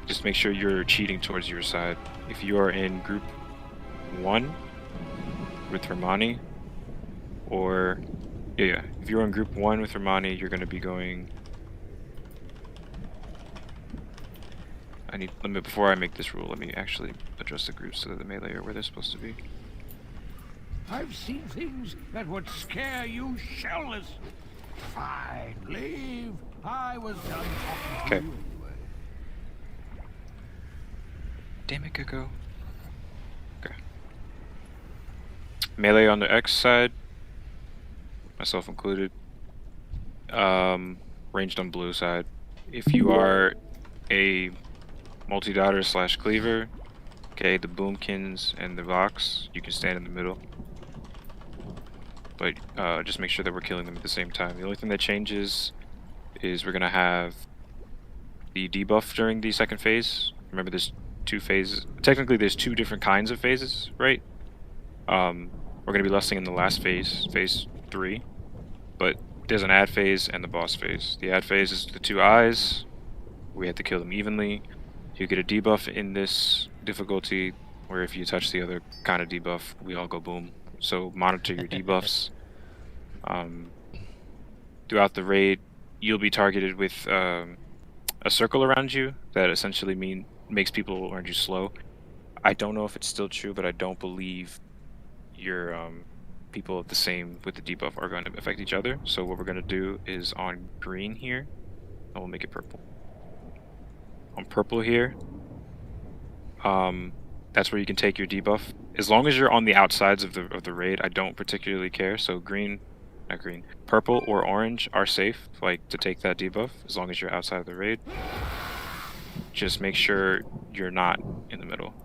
just make sure you're cheating towards your side. If you are in group 1 with Romani, or yeah, if you're in group 1 with Romani, you're going to be going. Before I make this rule, let me actually adjust the groups so that the melee are where they're supposed to be. I've seen things that would scare you shellless. Fine, leave. I was done talking to you anyway. Damn it, Gecko. Okay. Melee on the X side, myself included. Ranged on blue side. If you are a multi-dotter / cleaver, okay, the boomkins and the vox, you can stand in the middle. But just make sure that we're killing them at the same time. The only thing that changes is we're gonna have the debuff during the second phase. Remember, there's 2 phases. Technically, there's 2 different kinds of phases, right? We're gonna be lusting in the last phase, phase 3. But there's an ad phase and the boss phase. The ad phase is the 2 eyes. We have to kill them evenly. You get a debuff in this difficulty, where if you touch the other kind of debuff, we all go boom. So monitor your debuffs. Throughout the raid, you'll be targeted with a circle around you that essentially makes people around you slow. I don't know if it's still true, but I don't believe your people with the debuff are going to affect each other. So what we're going to do is on green here, and we'll make it purple. On purple here, that's where you can take your debuff. As long as you're on the outsides of the raid, I don't particularly care. So purple or orange are safe, like, to take that debuff as long as you're outside of the raid. Just make sure you're not in the middle,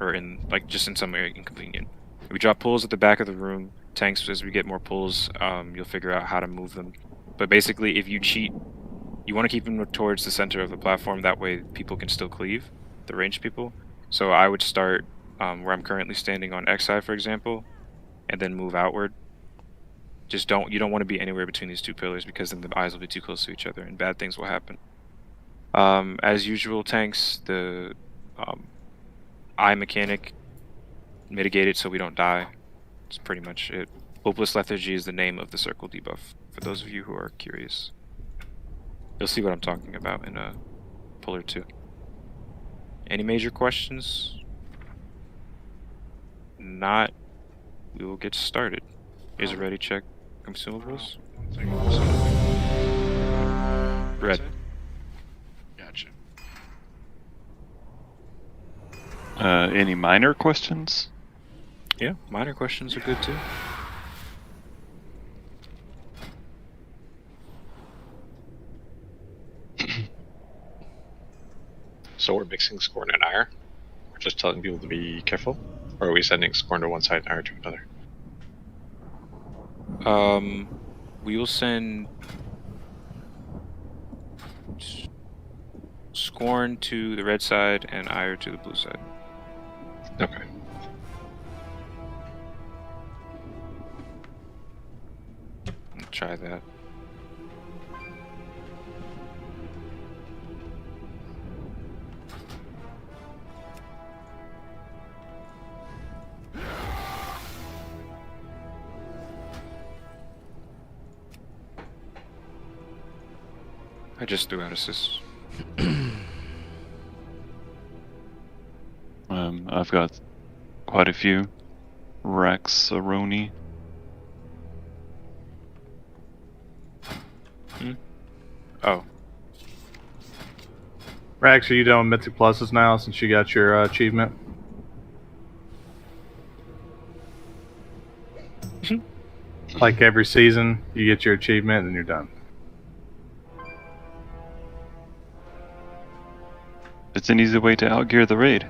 or just in some area inconvenient. We drop pulls at the back of the room. Tanks, as we get more pulls, you'll figure out how to move them. But basically, if you cheat, you want to keep them towards the center of the platform. That way, people can still cleave, the ranged people. So I would start where I'm currently standing on X side, for example, and then move outward. You don't want to be anywhere between these 2 pillars, because then the eyes will be too close to each other and bad things will happen. As usual, tanks, the eye mechanic, mitigate it so we don't die. That's pretty much it. Hopeless Lethargy is the name of the circle debuff, for those of you who are curious. You'll see what I'm talking about in a pull or 2. Any major questions? Not, we will get started. Here's a ready check. Consumables. Red. Gotcha. Any minor questions? Yeah, minor questions are good too. So we're mixing Scorn and Ire? We're just telling people to be careful? Or are we sending Scorn to one side and Ire to another? We will send Scorn to the red side and Ire to the blue side. Okay. I'll try that. I just threw out assists. I've got quite a few. Rex, Aroni. Oh. Rax, are you done with Mythic Pluses now since you got your achievement? Like every season, you get your achievement and you're done. It's an easy way to outgear the raid.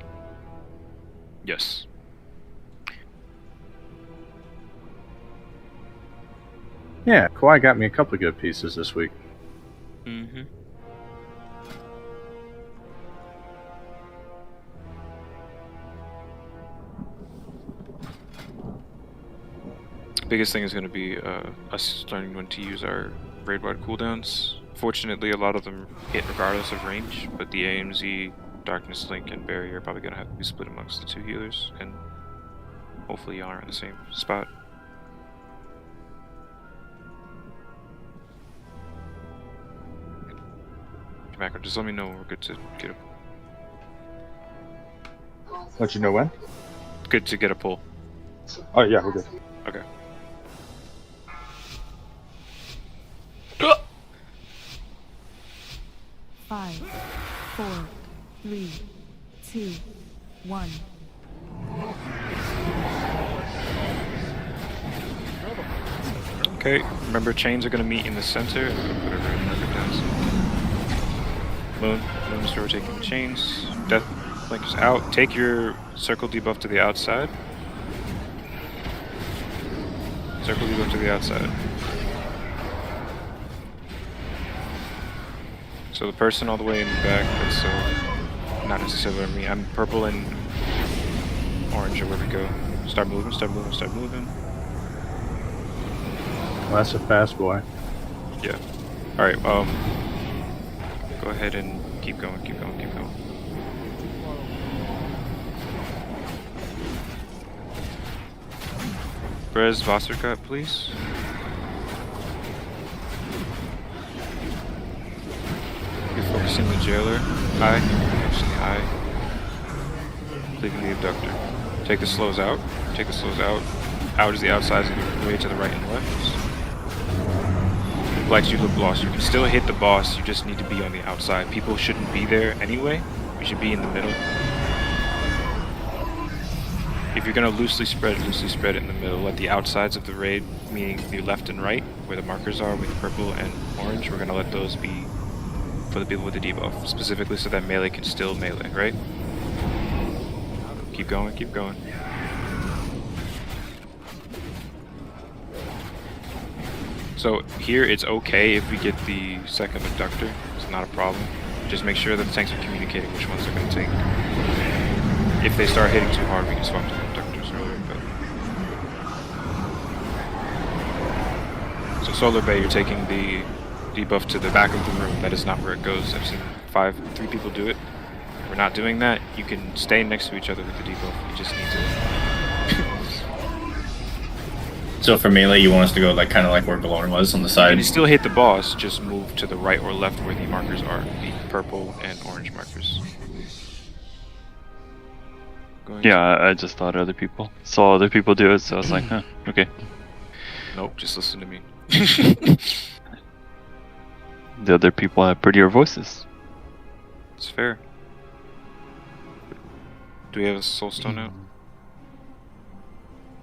Yes. Yeah, Kawhi got me a couple of good pieces this week. Mm-hmm. Biggest thing is going to be us learning when to use our raid-wide cooldowns. Fortunately, a lot of them hit regardless of range, but the AMZ Darkness Link and Barrier are probably gonna have to be split amongst the two healers, and hopefully y'all are in the same spot. Macro, just let me know when we're good to get a Let you know when? pull. Oh yeah, we're good. Okay. Five, 4, 3, 2, 1. Okay, remember chains are gonna meet in the center, and I'm gonna put a red marker down. Moon Store taking the chains. Death Link is out. Take your circle debuff to the outside. Circle debuff to the outside. So the person all the way in the back, that's not necessarily me. I'm purple and orange, or where we go. Start moving, start moving, start moving. Well, that's a fast boy. Yeah. Alright, go ahead and keep going, keep going, keep going. Brez Wassercut, please. You're focusing the jailer. Eye. Focusing the eye. Leaving the abductor. Take the slows out. Take the slows out. Out is the outsides of the way to the right and left. Blacks, you look lost. You can still hit the boss, you just need to be on the outside. People shouldn't be there anyway. We should be in the middle. If you're gonna loosely spread it in the middle. Let the outsides of the raid, meaning the left and right, where the markers are with purple and orange, we're gonna let those be for the people with the debuff, specifically so that melee can still melee, right? Keep going, keep going. So here it's okay if we get the second abductor, it's not a problem. Just make sure that the tanks are communicating which ones they're going to take. If they start hitting too hard, we can swap to the abductors earlier. But... So Solar Bay, you're taking the debuff to the back of the room. That is not where it goes. I've seen 3 people do it. We're not doing that. You can stay next to each other with the debuff. You just need to... So for melee, you want us to go like kind of like where Galorn was on the side? You can still hit the boss, just move to the right or left where the markers are, the purple and orange markers. Yeah, I just thought other people saw other people do it, so I was like, huh, okay. Nope, just listen to me. The other people have prettier voices. It's fair. Do we have a soulstone out?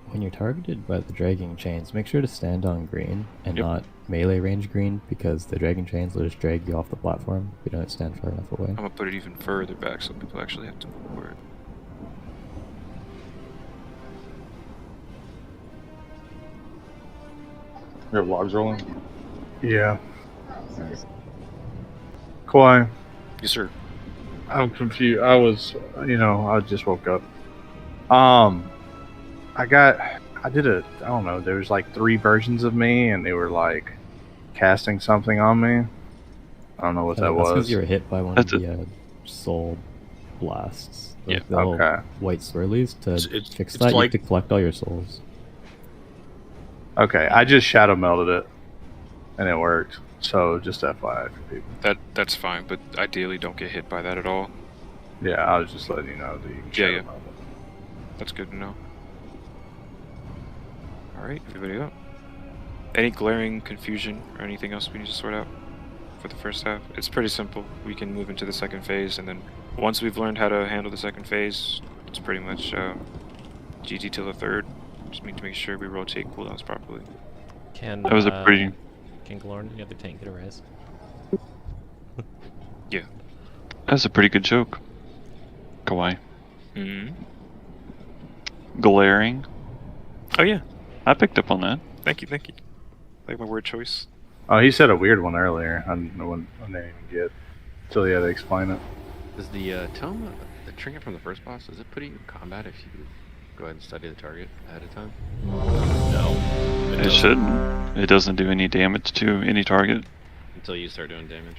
When you're targeted by the dragging chains, make sure to stand on green and not melee range green, because the dragging chains will just drag you off the platform if you don't stand far enough away. I'm gonna put it even further back so people actually have to move forward. You have logs rolling? Yeah. Kawhi, Yes, sir. I'm confused. I just woke up. I don't know, there was like 3 versions of me, and they were like casting something on me. I don't know what that was. That's because you were hit by one of the soul blasts. The little white swirlies. To fix that, you have to collect all your souls. Okay, I just shadow melted it, and it worked. So just FYI for people. That's fine, but ideally don't get hit by that at all. Yeah, I was just letting you know that you can shadow melt it. That's good to know. Alright, everybody up. Any glaring confusion or anything else we need to sort out for the first half? It's pretty simple. We can move into the second phase, and then once we've learned how to handle the second phase, it's pretty much GG till the third. Just need to make sure we rotate cooldowns properly. That was a pretty... Can Galorn, the other tank, get a res? Yeah. That's a pretty good joke. Kawaii. Mm-hmm. Glaring. Oh yeah. I picked up on that. Thank you. Like my word choice. Oh, he said a weird one earlier. I didn't know when I didn't even get until he had to explain it. Does the tome, the trinket from the first boss, does it put you in combat if you go ahead and study the target ahead of time? No. It shouldn't. It doesn't do any damage to any target. Until you start doing damage.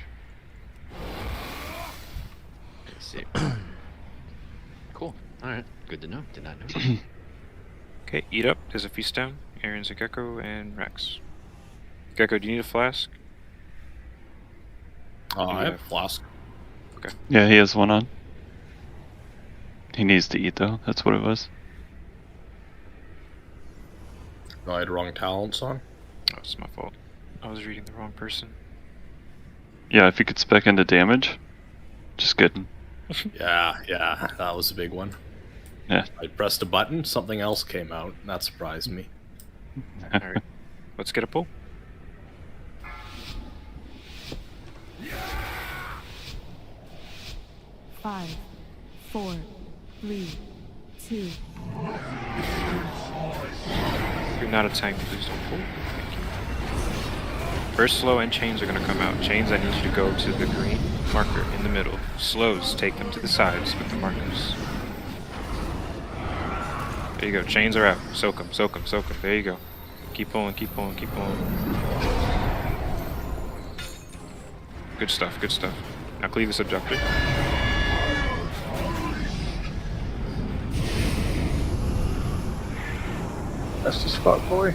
see. Cool. Alright. Good to know. Did not know. Okay, eat up. There's a feast down. Aaron's a Gecko and Rex. Gecko, do you need a flask? I have a flask. Okay. Yeah, he has one on. He needs to eat though. That's what it was. I had wrong talents on. Oh, it's my fault. I was reading the wrong person. Yeah, if you could spec into damage, just kidding. Yeah, that was a big one. Yeah. I pressed a button, something else came out, and that surprised me. Alright. Let's get a pull. Five, 4, 3, 2. If you're not a tank, please don't pull. Thank you. First slow and chains are going to come out. Chains, I need you to go to the green marker in the middle. Slows, take them to the sides with the markers. There you go. Chains are out. Soak them, soak them, soak them. There you go. Keep pulling, keep pulling, keep pulling. Good stuff, good stuff. Now cleave the subductor. That's the spot, boy.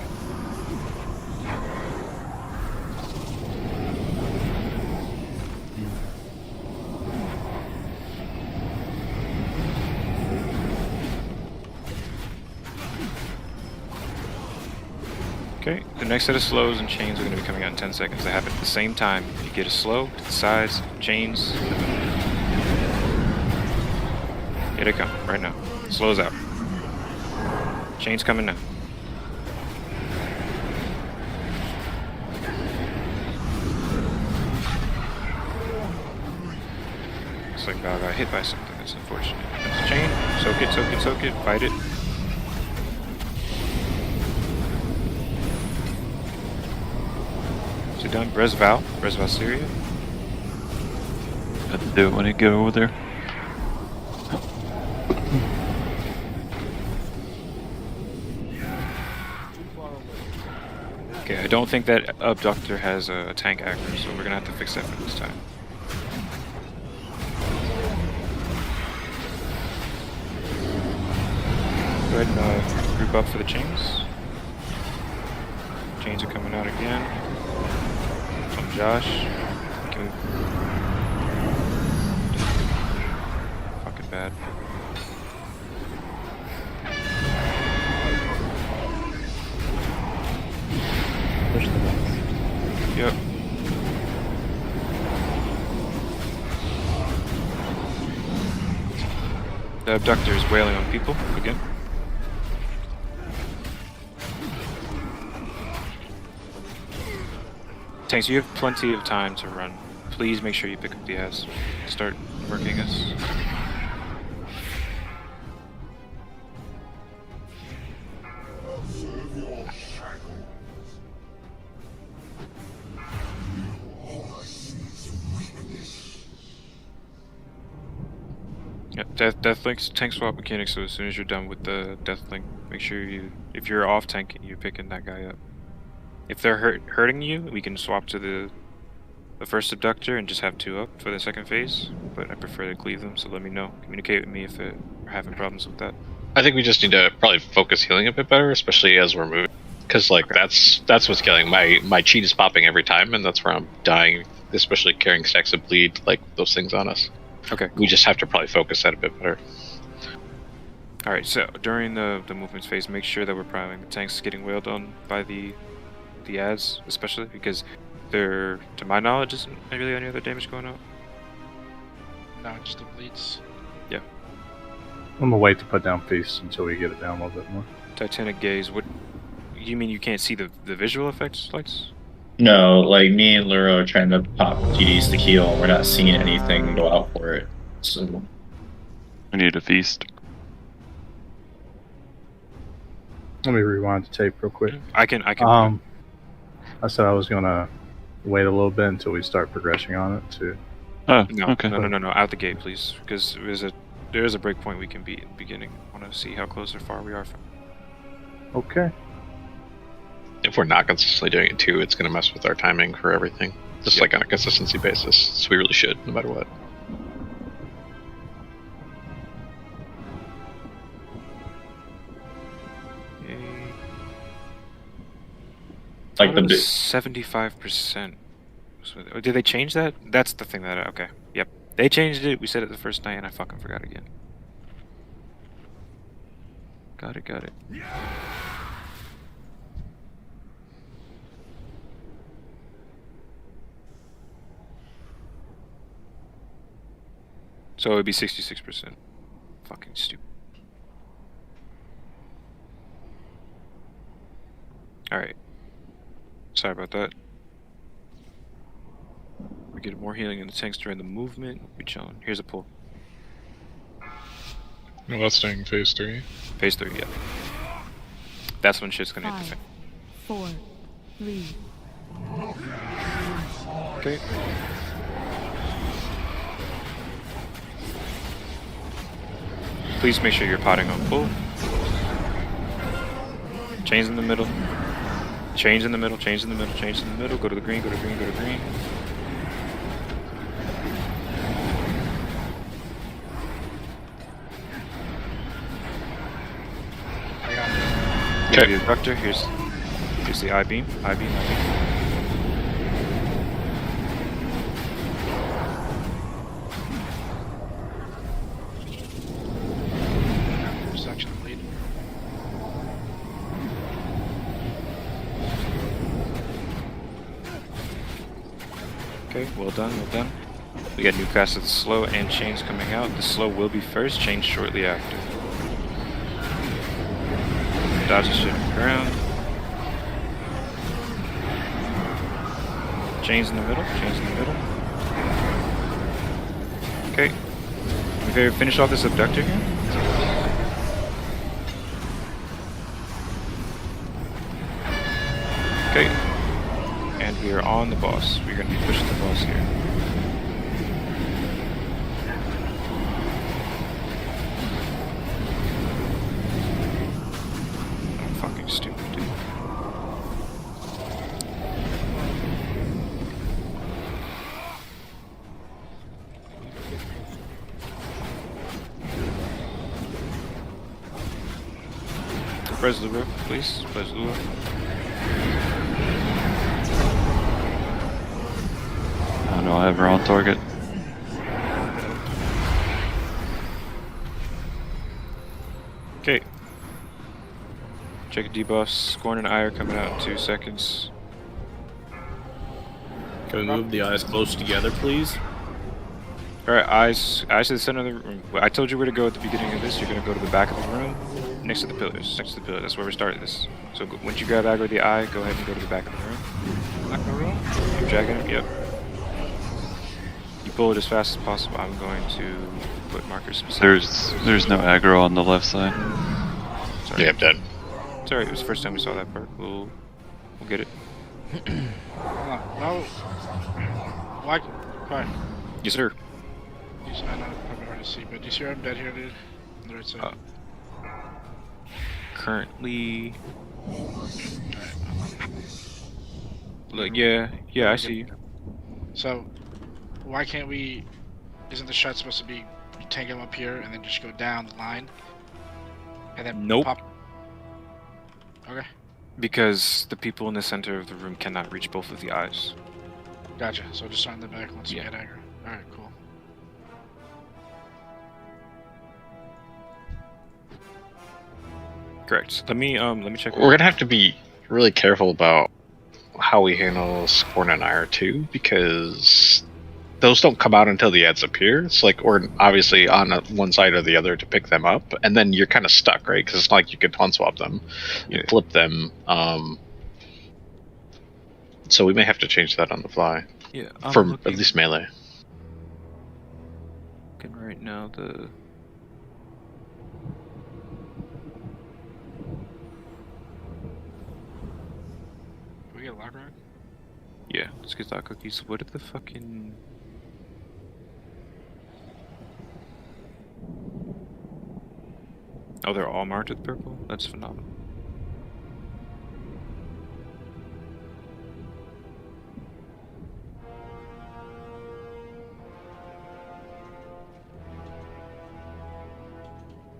Okay, the next set of slows and chains are going to be coming out in 10 seconds. They happen at the same time. You get a slow to the sides, chains. Here they come, right now. Slows out. Chains coming now. Looks like Val got hit by something. That's unfortunate. That's a chain. Soak it, soak it, soak it. Fight it. Is it done? Res Val Syria. Have to do it when I get over there. Okay, I don't think that abductor has a tank actor, so we're gonna have to fix that for this time. Go ahead and group up for the chains. Chains are coming out again. From Josh. Can we... Fucking bad. Push the box. Yep. The abductor is wailing on people again. Tanks, you have plenty of time to run. Please make sure you pick up the ass. Start working us. Yep, Deathlink's tank swap mechanics, so as soon as you're done with the Deathlink, make sure you, if you're off tanking, you're picking that guy up. If they're hurting you, we can swap to the first abductor and just have 2 up for the second phase, but I prefer to cleave them, so let me know. Communicate with me if they're having problems with that. I think we just need to probably focus healing a bit better, especially as we're moving. Because like that's what's killing. My cheat is popping every time, and that's where I'm dying, especially carrying stacks of bleed, like those things on us. Okay. We just have to probably focus that a bit better. Alright, so during the movements phase, make sure that we're priming the tanks getting wailed on by the ads, especially because there, to my knowledge, isn't really any other damage going out. No, just the bleeds. Yeah. I'm gonna wait to put down Feast until we get it down a little bit more. Titanic Gaze, what you mean you can't see the visual effects lights? No, like me and Luro are trying to pop GDs to heal, and we're not seeing anything go out for it. So I need a feast. Let me rewind the tape real quick. I can. I said I was gonna wait a little bit until we start progressing on it too. Oh, No, okay. no, out the gate, please, because there is a break point we can beat in the beginning. I want to see how close or far we are from. Okay. If we're not consistently doing it too, it's going to mess with our timing for everything. Just like on a consistency basis. So we really should, no matter what. Like the 75%. So, did they change that? That's the thing that okay. Yep. They changed it. We said it the first night and I fucking forgot again. Got it. So it would be 66%. Fucking stupid. Alright. Sorry about that. We get more healing in the tanks during the movement. We chillin'. Here's a pull. No, that's staying phase 3. Phase 3, yeah. That's when shit's gonna 5, hit 4, 3. Okay. Please make sure you're potting on pull. Chains in the middle. Change in the middle, change in the middle, change in the middle. Go to the green, go to green, go to green. Okay. The abductor. Here's the I-beam. I-beam. Section lead. Okay, well done. We got new facets slow and chains coming out. The slow will be first, chains shortly after. Dodge the shit on the ground. Chains in the middle, Okay. We finish off this abductor here. Okay. And we are on the boss. We're going to be pushing the boss here. I'm fucking stupid, dude. Press the roof, please. Press the roof. I don't have her on target. Okay. Check debuffs. Scorn and Eye are coming out in 2 seconds. Can we move the eyes close together, please? Alright, eyes to the center of the room. I told you where to go at the beginning of this. You're going to go to the back of the room, next to the pillars. That's where we started this. So once you grab aggro the eye, go ahead and go to the back of the room. Back of the room? Keep dragging him, yep. You pull it as fast as possible. I'm going to put markers specific. There's no aggro on the left side. Sorry. Yeah, I'm dead. It's alright, it was the first time we saw that part. We'll get it. No. Why? Yes, sir. I know, probably hard to see, but you see where I'm dead here, dude? On the right side. Currently... Like, yeah, I see you. So, why can't we... Isn't the shot supposed to be tank him up here and then just go down the line? And then pop... Okay. Because the people in the center of the room cannot reach both of the eyes. Gotcha, so just start in the back once you get aggro. Alright, cool. Correct. Let me check. We're gonna have to be really careful about how we handle Scorn and Ire too, because those don't come out until the ads appear. It's like we're obviously on one side or the other to pick them up, and then you're kind of stuck, right? Because it's not like you can unswap them, you flip them. So we may have to change that on the fly. Yeah, for at least melee. Looking right now, the we get a lock rock? yeah, let's get that cookies. What did the fucking oh, they're all marked with purple? That's phenomenal.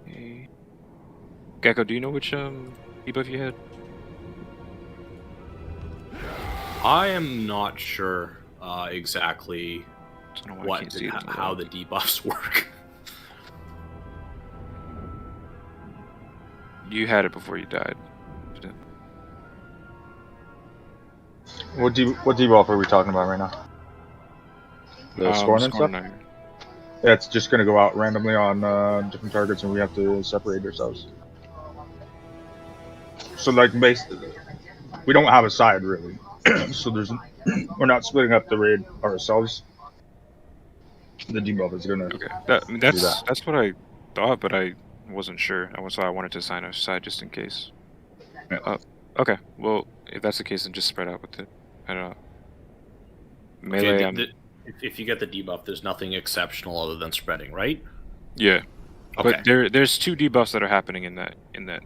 Okay. Gecko, do you know which debuff you had? I am not sure exactly how the debuffs work. You had it before you died. What debuff are we talking about right now? The scorn and stuff? Iron. Yeah, it's just going to go out randomly on different targets, and we have to separate ourselves. So, like, basically, we don't have a side, really. So we're not splitting up the raid ourselves. The debuff is going to That's what I thought, but I wasn't sure. That's why I wanted to sign a side just in case. Yeah. Okay, well, if that's the case, then just spread out with it. I don't know. Melee, Okay, if you get the debuff, there's nothing exceptional other than spreading, right? Yeah. Okay. But there's 2 debuffs that are happening in that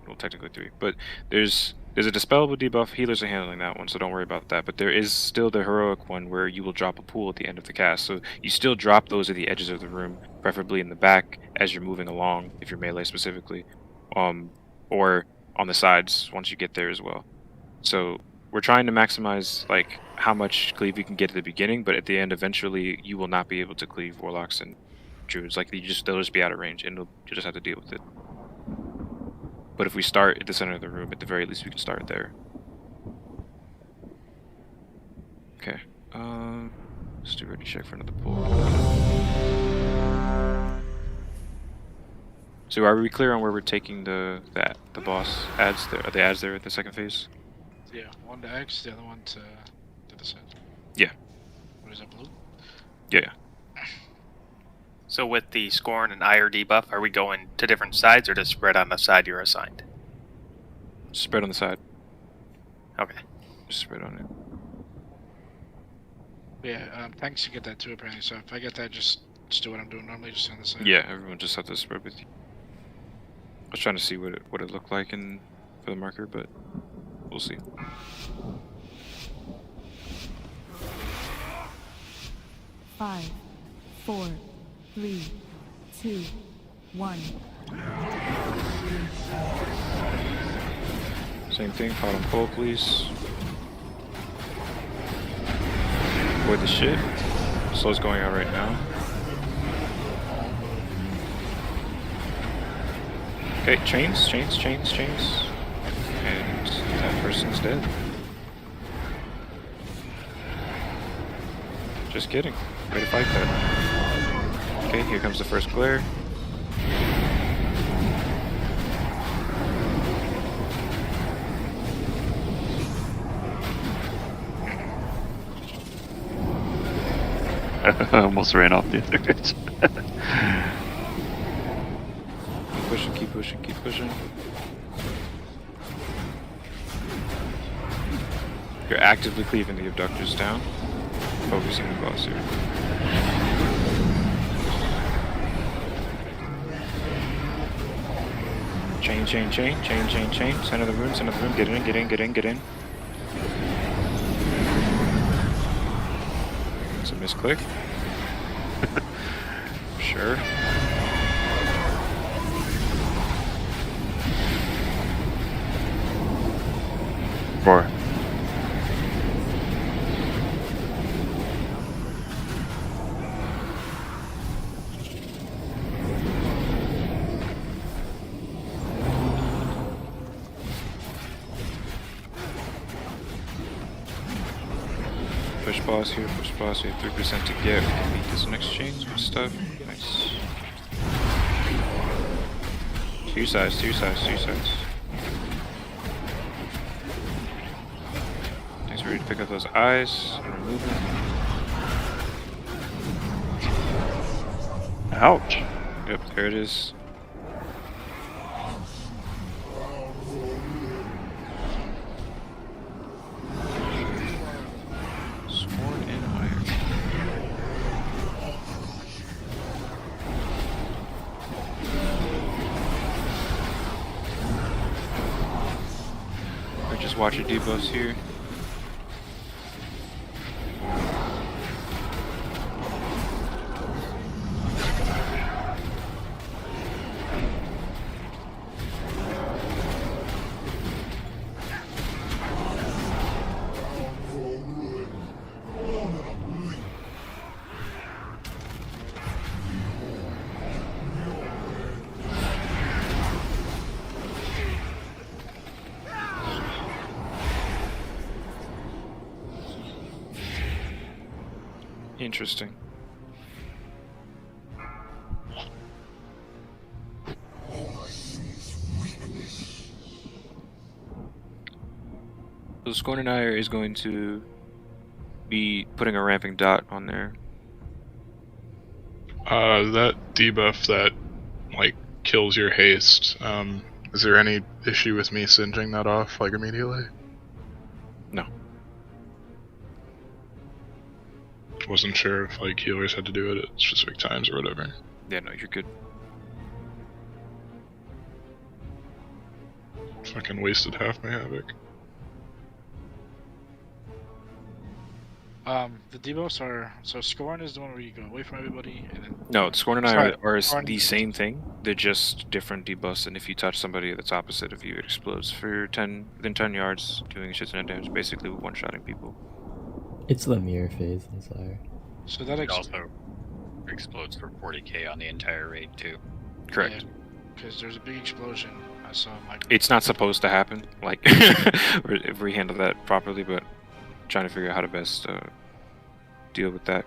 well, technically 3. But there's a dispellable debuff. Healers are handling that one, so don't worry about that. But there is still the heroic one where you will drop a pool at the end of the cast. So you still drop those at the edges of the room, preferably in the back as you're moving along, if you're melee specifically, or on the sides once you get there as well. So we're trying to maximize like how much cleave you can get at the beginning, but at the end, eventually, you will not be able to cleave warlocks and druids. Like they'll just be out of range, and you'll just have to deal with it. But if we start at the center of the room, at the very least, we can start there. Okay. Let's do ready check for another pull. So are we clear on where we're taking the boss ads there? Are the ads there at the second phase? Yeah, one to X, the other one to the side. Yeah. What is that, blue? Yeah. So with the Scorn and Ire debuff, are we going to different sides or just spread on the side you're assigned? Spread on the side. Okay. Just spread on it. Yeah, thanks to get that too, apparently. So if I get that, just do what I'm doing normally, just on the side. Yeah, everyone just have to spread with you. I was trying to see what it looked like for the marker, but we'll see. Five, 4, 3, 2, 1. Same thing, hot on pull, please. Avoid the shit. Slow's going out right now. Okay, chains. And that person's dead. Just kidding. Way to fight that. Okay, here comes the first glare. I almost ran off the other guys. Keep pushing. You're actively cleaving the abductors down. Focusing the boss here. Chain. Center of the room. Get in. It's a misclick. Sure. Four. Push boss here. 3% to get. We can beat this next chains. Good stuff. Nice. Two sides. Nice, ready to pick up those eyes and remove them. Ouch. Yep, there it is. Sworn in iron. Or just watch your debuffs here. Interesting. So Scorn and Ire is going to be putting a ramping dot on there. That debuff that, like, kills your haste, is there any issue with me singeing that off, like, immediately? No. Wasn't sure if, like, healers had to do it at specific times or whatever. Yeah, no, you're good. Fucking wasted half my havoc. The debuffs are, so Scorn is the one where you go away from everybody, and then... No, Scorn and I are the same thing. They're just different debuffs, and if you touch somebody that's opposite of you, it explodes for within 10 yards, doing shit ton of damage, basically one-shotting people. It's the mirror phase in Sire. So that also explodes for 40k on the entire raid too. Correct. Because there's a big explosion. I saw my... It's not supposed to happen, like, if we handle that properly, but trying to figure out how to best deal with that.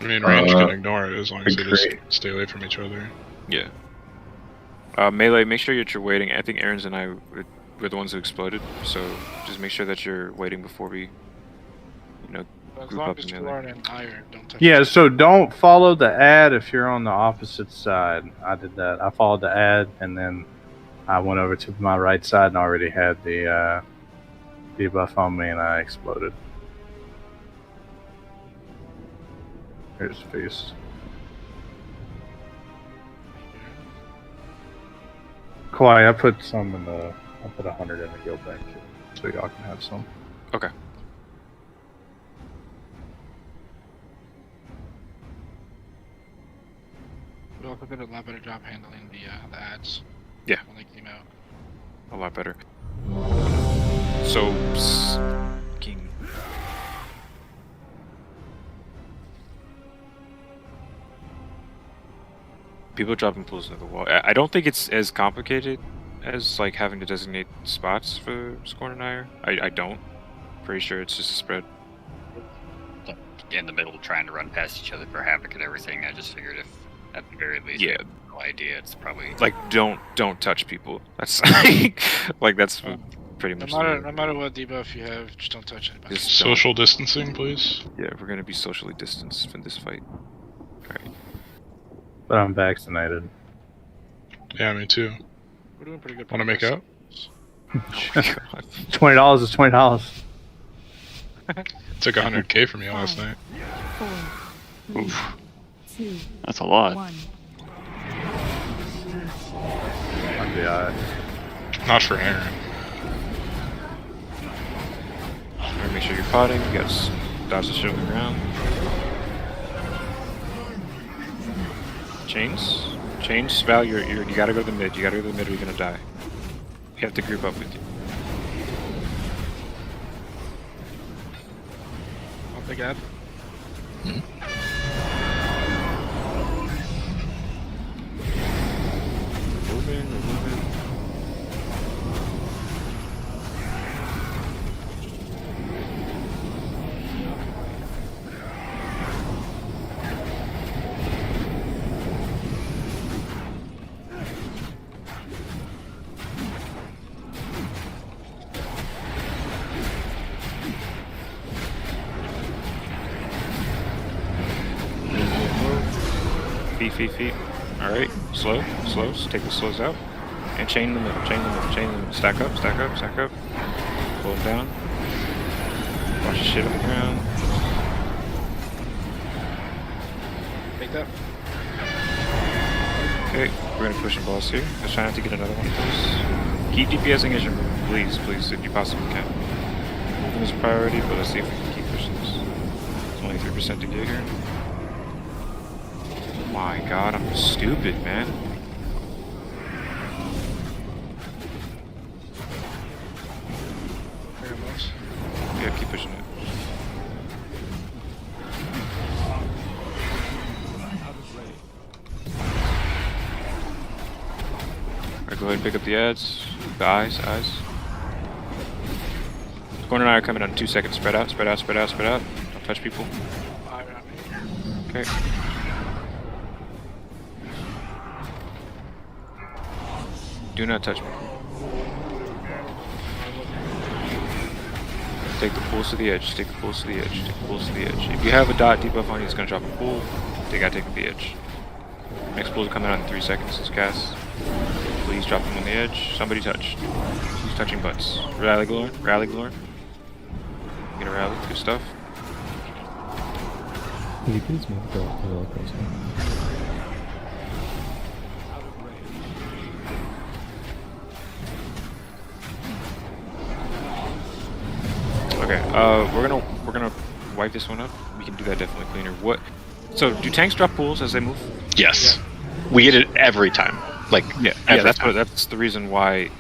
I mean, range can ignore it as long as they just stay away from each other. Yeah. Melee, make sure that you're waiting. I think Aaron's and I were the ones who exploded, so just make sure that you're waiting before we, group up in melee. Yeah, so don't follow the ad if you're on the opposite side. I did that. I followed the ad, and then I went over to my right side and already had the debuff on me, and I exploded. Here's the feast. Kawhi, I put some in the... I put 100 in the guild bank, so y'all can have some. Okay. We also did a lot better job handling the ads. Yeah. When they came out. A lot better. So, people dropping pools into the wall. I don't think it's as complicated as like having to designate spots for Scorn and Ire. I don't. Pretty sure it's just a spread. In the middle, trying to run past each other for havoc and everything. I just figured if, at the very least, yeah, no idea. It's probably like don't touch people. That's like that's pretty much. No matter what debuff you have, just don't touch anybody. Just social distancing, please. Yeah, we're gonna be socially distanced in this fight. All right. But I'm vaccinated. Yeah, me too. We're doing pretty good. Want to make out? $20 is $20. Took 100k from you last night. 4, 3, Oof. 2, That's a lot. 1. I'd be alright. Not for Aaron. Make sure you're potting. You got dodge the shit on the ground. Chains. Val, you gotta go to the mid. You gotta go to the mid or you're gonna die. You have to group up with you. I'll take ad. Moving. Feet. Alright, slow. Take the slows out. And chain the middle. Stack up. Pull it down. Watch the shit on the ground. Take that. Okay, we're gonna push some balls here. Let's try not to get another one of those. Keep DPSing as you move, please, if you possibly can. Moving is a priority, but let's see if we can keep pushing this. It's only 3% to get here. My god, I'm stupid, man. Yeah, keep pushing it. Alright, go ahead and pick up the ads. The eyes. Corner and I are coming on 2 seconds. Spread out. touch people. Okay. Do not touch me. Take the pulls to the edge. Take the pulls to the edge. Take the pulls to the edge. If you have a dot debuff on you, it's gonna drop a pull. They gotta take the edge. Next pulls coming out in 3 seconds. It's cast. Please drop them on the edge. Somebody touched. Who's touching butts? Rally Glorn. Rally Glorn. Get a rally. Good stuff. Could you please move the roller coaster? Okay, we're gonna wipe this one up. We can do that definitely cleaner. What? So do tanks drop pools as they move? Yes, we get it every time. Like That's the reason why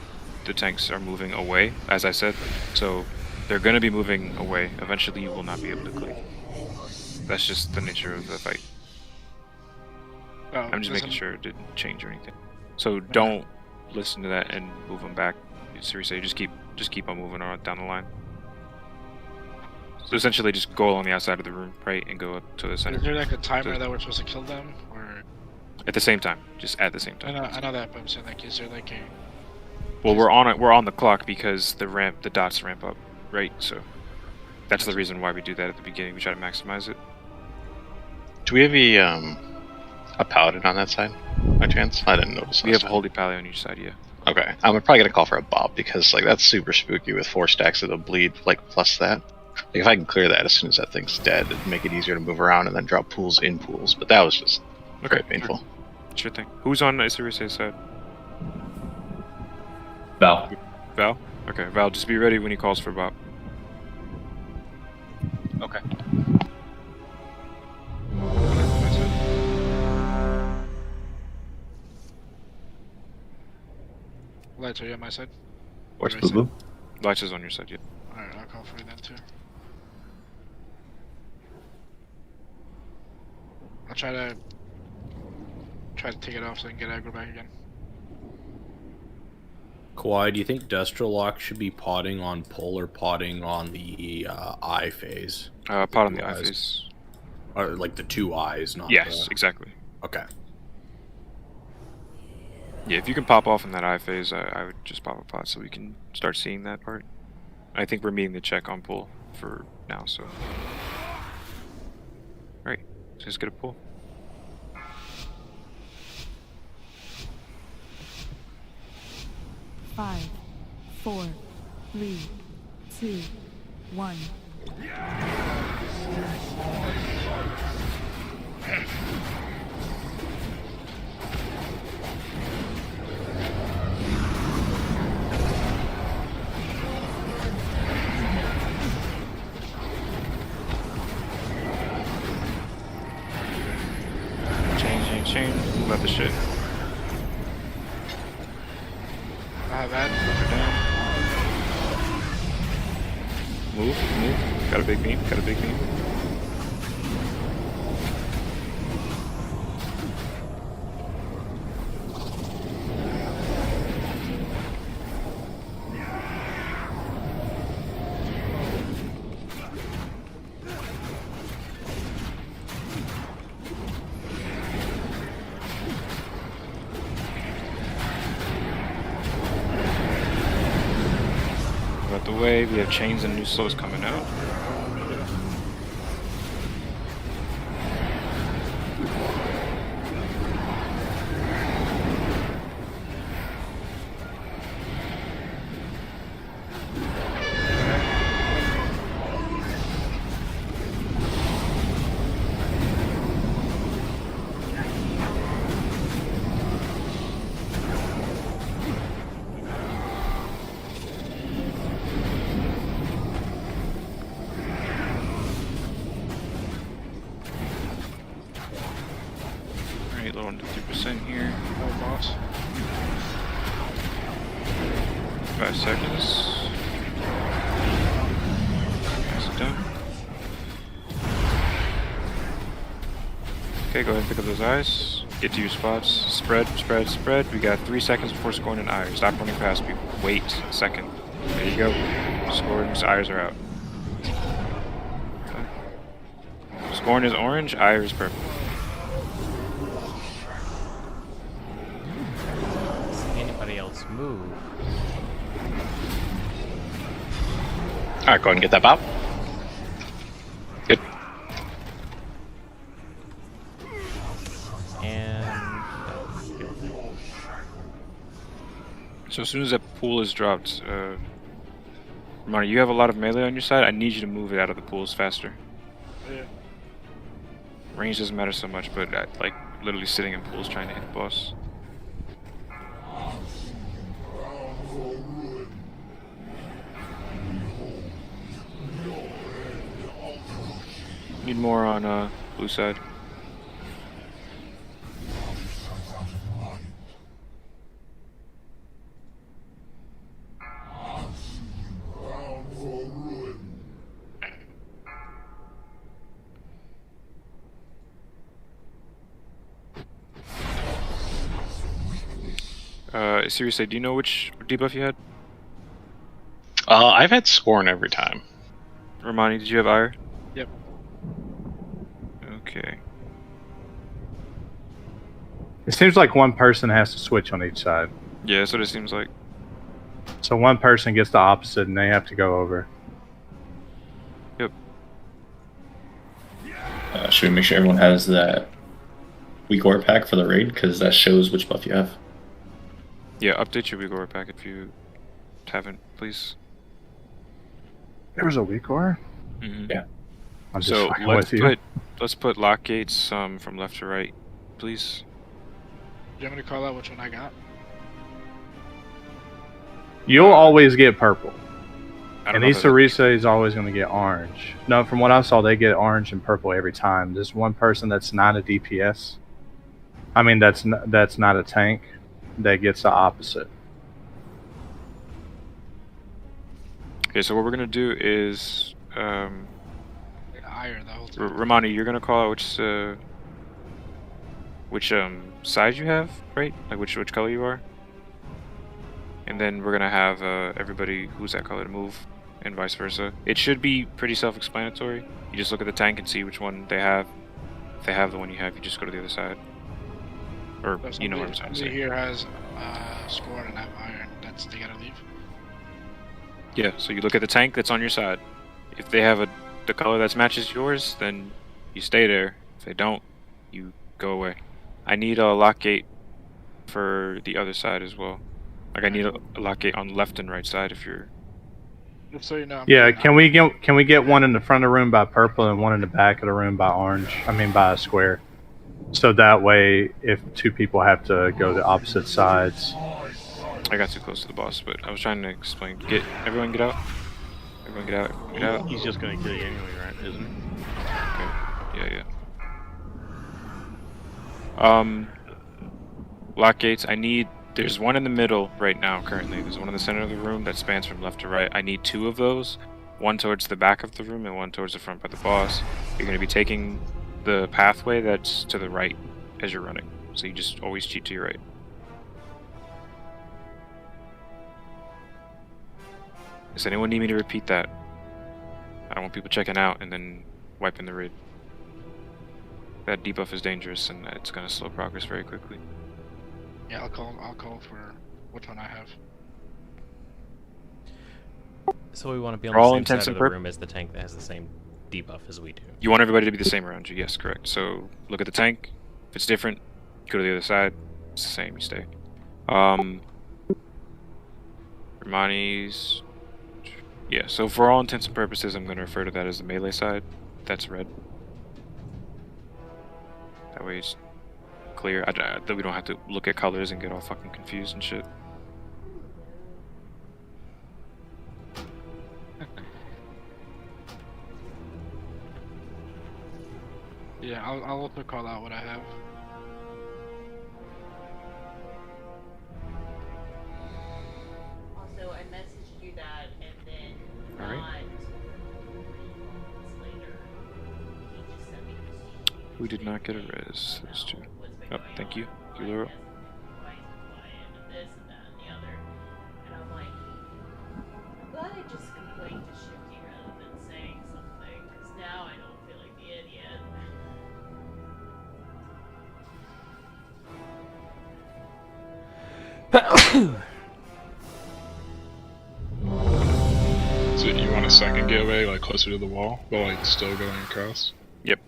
the tanks are moving away, as I said. So they're gonna be moving away. Eventually, you will not be able to click. That's just the nature of the fight. I'm just making sure it didn't change or anything. So don't listen to that and move them back. Seriously, just keep on moving on down the line. So essentially, just go along the outside of the room, right, and go up to the center. Is there like a timer that we're supposed to kill them, or at the same time? Just at the same time. I know that, but I'm saying like, is there like a? Well, we're on the clock because the dots ramp up, right? So that's the reason why we do that at the beginning. We try to maximize it. Do we have a paladin on that side, by chance? I didn't notice. We have a holy pally on each side, yeah. Okay, I'm probably gonna call for a bob because like that's super spooky with 4 stacks of the bleed, like plus that. Like if I can clear that as soon as that thing's dead, it'd make it easier to move around and then drop pools in pools. But that was just very painful. Sure thing. Who's on Isirise's side? Val. Val? Okay, Val, just be ready when he calls for Bob. Okay. Lights, are you on my side? What's Boo? Lights is on your side, yeah. Alright, I'll call for you then too. I'll try to take it off so I can get aggro back again. Kawhi, do you think Destrolock should be potting on pull or potting on the eye phase? Pot on the eye phase. Or like the 2 eyes, not Yes, exactly. Okay. Yeah, if you can pop off in that eye phase, I would just pop a pot so we can start seeing that part. I think we're meeting the check on pull for now, so. Alright, just get a pull. Five, 4, 3, 2, 1. Chain. Move out the shit. I have that. Move. Got a big beam. Out the way, we have chains and new slows coming out. Alright, a little under 3% here. Oh, boss. 5 seconds. Pass it down. Okay, go ahead and pick up those eyes. Get to your spots. Spread. We got 3 seconds before scoring an eye. Stop running past people. Wait a second. There you go. Scoring. Eyes are out. Okay. Scorn is orange, Ire is purple. Does anybody else move? Alright, go ahead and get that pop. Good. And So as soon as that pool is dropped, Romano, you have a lot of melee on your side. I need you to move it out of the pools faster. Yeah. Range doesn't matter so much, but like literally sitting in pools trying to hit the boss. Need more on blue side. Seriously, do you know which debuff you had? I've had Scorn every time. Romani, did you have Ire? Yep. Okay. It seems like one person has to switch on each side. Yeah, that's what it seems like. So one person gets the opposite and they have to go over. Yep. Should we make sure everyone has that weak aura pack for the raid? Because that shows which buff you have. Yeah, update your weak aura pack if you haven't, please. There was a weak aura? Mm-hmm. Yeah. I'm just so fucking with you. let's put lock gates from left to right, please. Do you want me to call out which one I got? You'll always get purple. I don't And know Issa Risa is always going to get orange. No, from what I saw, they get orange and purple every time. There's one person that's not a DPS. I mean, that's not a tank. That gets the opposite. Okay, so what we're gonna do is, Iron the whole time. Romani, you're gonna call out which side you have, right? Like which color you are. And then we're gonna have everybody who's that color to move, and vice versa. It should be pretty self-explanatory. You just look at the tank and see which one they have. If they have the one you have, you just go to the other side. Or So you know what I'm trying to say. here has Scorn and I have Iron. That's they gotta leave. Yeah, so you look at the tank that's on your side. If they have the color that matches yours, then you stay there. If they don't, you go away. I need a lock gate for the other side as well. Like I need a lock gate on left and right side if you're. Just so you know. Yeah, can we get one in the front of the room by purple and one in the back of the room by orange? I mean by a square. So that way, if two people have to go to opposite sides. I got too close to the boss, but I was trying to explain. Everyone get out. Everyone get out. Get out. He's just gonna kill you anyway, right? Isn't he? Okay. Yeah. Lock gates. There's one in the middle right now currently. There's one in the center of the room that spans from left to right. I need two of those. One towards the back of the room and one towards the front by the boss. You're going to be taking the pathway that's to the right as you're running. So you just always cheat to your right. Does anyone need me to repeat that? I don't want people checking out and then wiping the raid. That debuff is dangerous and it's going to slow progress very quickly. Yeah, I'll call for which one I have. So we want to be on For all the same intents side and of the room as the tank that has the same debuff as we do. You want everybody to be the same around you, yes, correct. So look at the tank. If it's different, go to the other side. It's the same, you stay. Romani's. Yeah, so for all intents and purposes, I'm going to refer to that as the melee side. That's red. That way it's clear. That we don't have to look at colors and get all fucking confused and shit. Yeah, I'll also call out what I have. Also, I messaged you that, and then All right. not 3 moments later, he just sent me this. Who did not get a res? Those two. Oh, thank you. Eulero. This and that and the other. And I'm like, I'm glad I just complained to Shifty rather than saying something, because now I don't feel like the idiot. So you want a second gateway, like closer to the wall, but like still going across? Yep.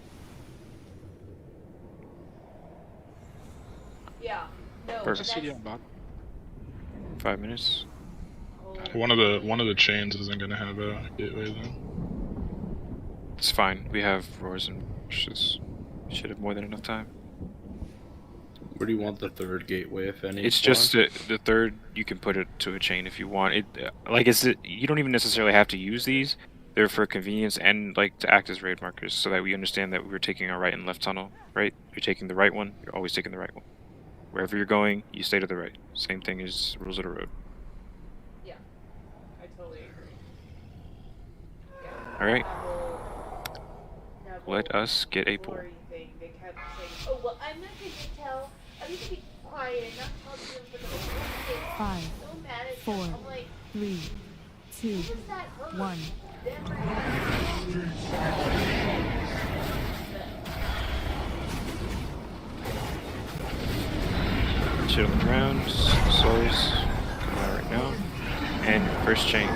Yeah. No. Perfect. CD on bot. 5 minutes. One of the chains isn't gonna have a gateway then. It's fine. We have roars and pushes. Should have more than enough time. Where do you want the third gateway, if any? It's just the third. You can put it to a chain if you want. You don't even necessarily have to use these. They're for convenience and like to act as raid markers, so that we understand that we're taking our right and left tunnel. Right? You're taking the right one. You're always taking the right one. Wherever you're going, you stay to the right. Same thing as rules of the road. Yeah, I totally agree. All right. Let us get a pool. They kept saying, "Oh well, I'm not going to tell. I'm going to be quiet and not talk to them for the whole day." 5, So mad at 4, them. I'm like, 3, 2, "Who does that hurt?" 1. Shit on the ground. Souls. Come out right now. And first chain.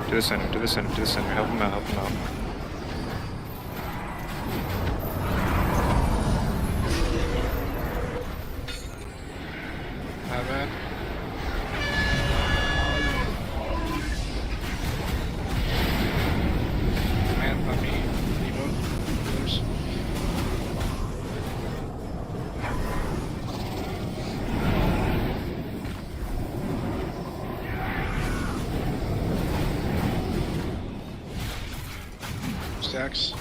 To the center. To the center. To the center. Help him out. Help him out. Not bad. Man, let me reload. Oops. Stacks.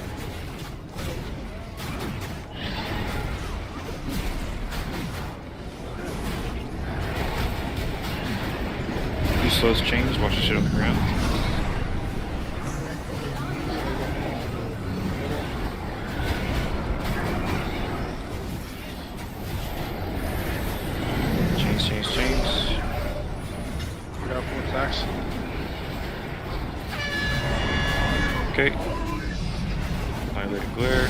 Use those chains, watch the shit on the ground. Chains, chains, chains. We got 4 stacks. Okay. Annihilated glare.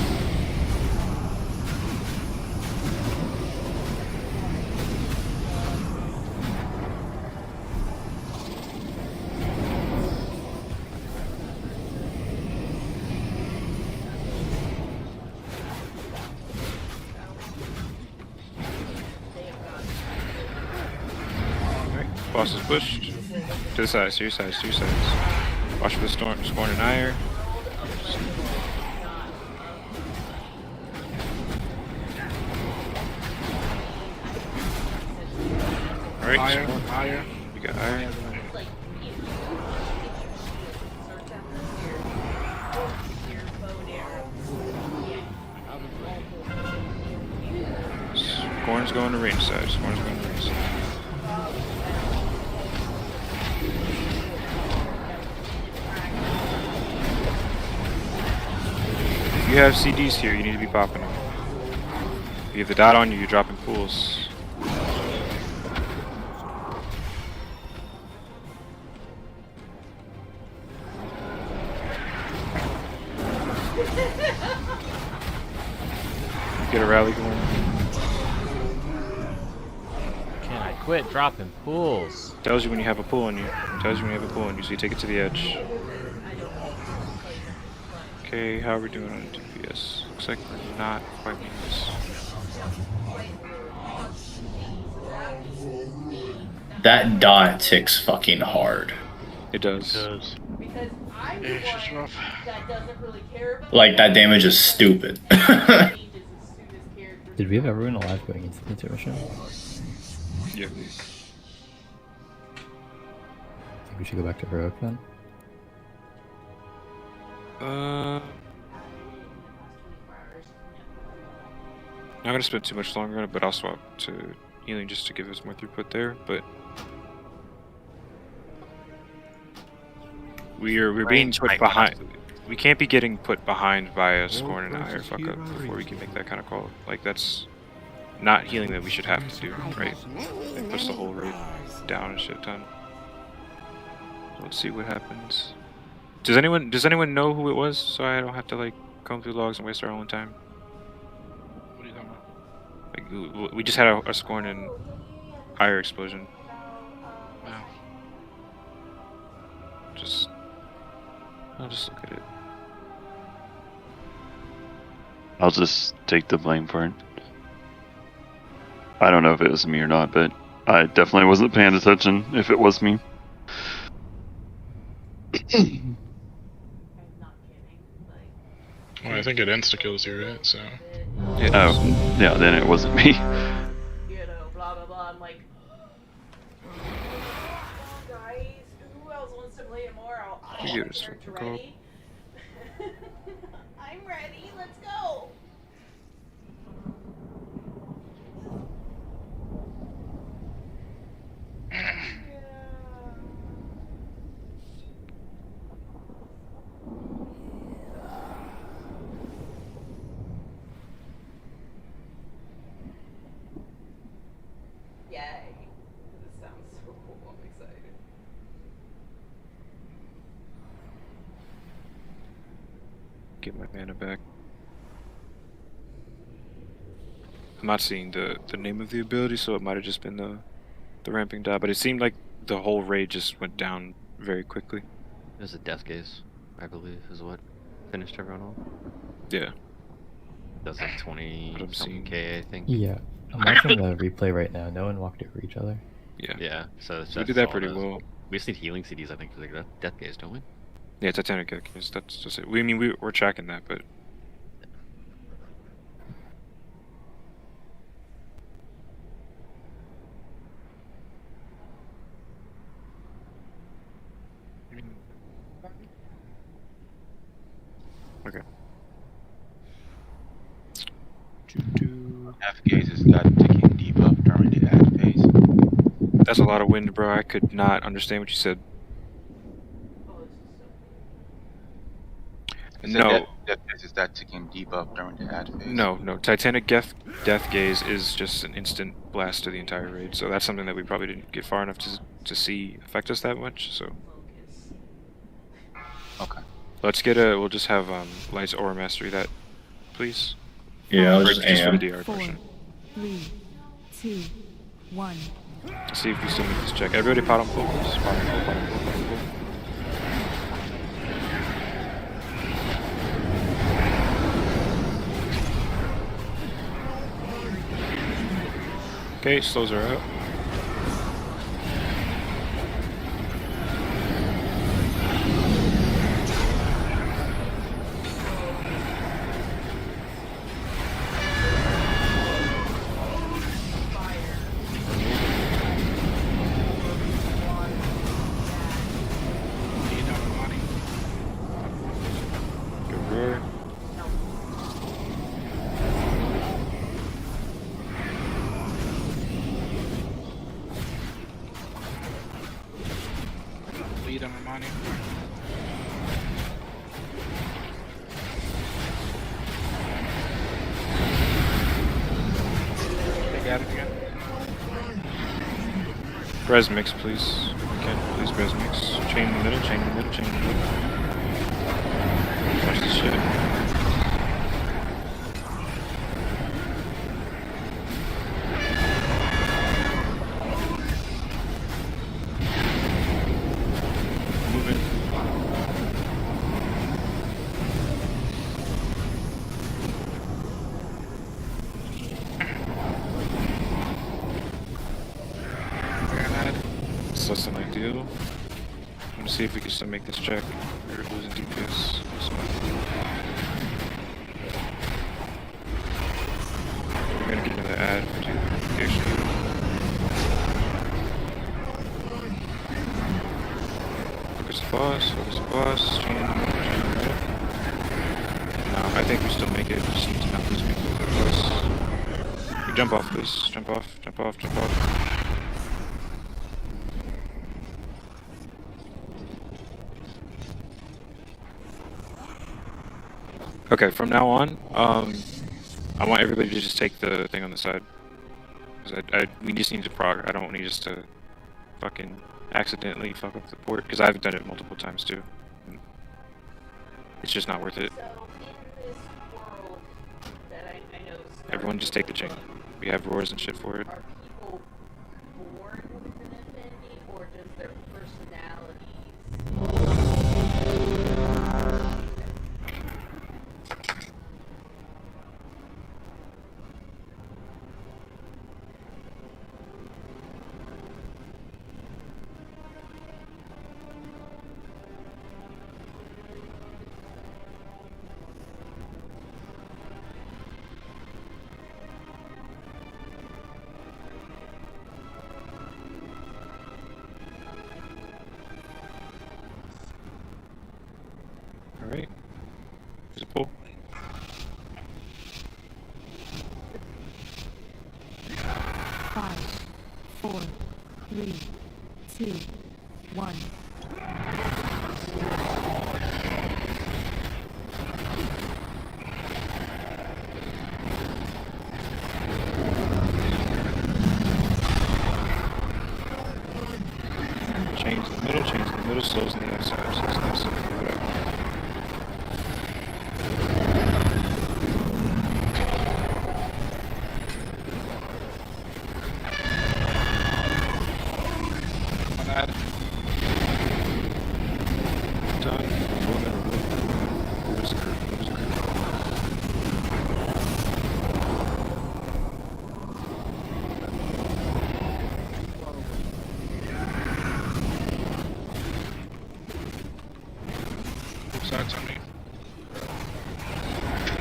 Boss is pushed. To the sides, to your sides, to your sides. Watch for the storm, scorn and ire. Alright, Ire. We got ire. Scorn's going to range side. Scorn's going to range side. If you have CDs here, you need to be popping them. If you have the dot on you, you're dropping pools. Get a rally going. Can I quit dropping pools? Tells you when you have a pool on you. Tells you when you have a pool on you, so you take it to the edge. Okay, how are we doing on DPS? Looks like we're not quite doing this. That dot ticks fucking hard. It does. Yeah, it's just rough. Like, that damage is stupid. Did we have everyone alive going into the intermission? Yeah. Think we should go back to heroic then? Not gonna spend too much longer on it, but I'll swap to healing just to give us more throughput there. But we're being put behind. We can't be getting put behind by a scorn and a higher fuck up before we can make that kind of call. Like, that's not healing that we should have to do, right? It puts the whole raid down a shit ton. So let's see what happens. Does anyone know who it was, so I don't have to like comb through logs and waste our own time? What are you talking about? Like, we just had a scorn and higher explosion. I'll just look at it. I'll just take the blame for it. I don't know if it was me or not, but I definitely wasn't paying attention if it was me. Well, I think it insta-kills you, right? So. Oh, yeah, then it wasn't me. You know, blah blah blah. I'm like, guys, who else wants to play tomorrow? Computer's fucking cold. I'm ready. Let's go. Yay. This sounds so cool. I'm excited. Get my mana back. I'm not seeing the name of the ability, so it might have just been the ramping die, but it seemed like the whole raid just went down very quickly. It was a death gaze, I believe, is what finished everyone off. Yeah. Does like 20 something K, I think. Yeah. I'm watching the replay right now. No one walked over each other. Yeah. Yeah, so we did that pretty well. We just need healing CDs, I think, for the death gaze, don't we? Yeah, Titanic gaze, that's just it. We're tracking that, but... Okay. F gaze has got ticking debuff during the ad phase. That's a lot of wind, bro. I could not understand what you said. No. Death gaze is that ticking debuff during the ad phase. No. Titanic Death Gaze is just an instant blast to the entire raid, so that's something that we probably didn't get far enough to see affect us that much, so... Okay. Let's get a... We'll just have Light's Aura Mastery that, please. Yeah, I'll just for the AM. DR 4, portion. 3, 2, 1. Let's see if we still make this check. Everybody pot on full, please. Pot on full, pot on full, pot on full. Okay, slows her out. Good roar. Lead on Ramani. They got it again. Res mix, please. If we can, please res mix. Chain in the middle, chain in the middle, chain in the middle. Watch this shit. Moving. It's less than ideal. I'm gonna see if we can still make this check. We're losing DPS. We're gonna get another ad for PhD. Focus the boss, chain right. No, I think we still make it. Just need to not lose people with the boss. Jump off, please. Jump off, jump off, jump off. Okay, from now on, I want everybody to just take the thing on the side. 'Cause we just need to prog. I don't need us to fucking accidentally fuck up the port, because I've done it multiple times too. It's just not worth it. Everyone just take the chain. We have roars and shit for it. Are people born with an affinity, or does their personalities 5, 4, 3, 2, 1. Chains in the middle, slows in the outside, so it's nice and whatever.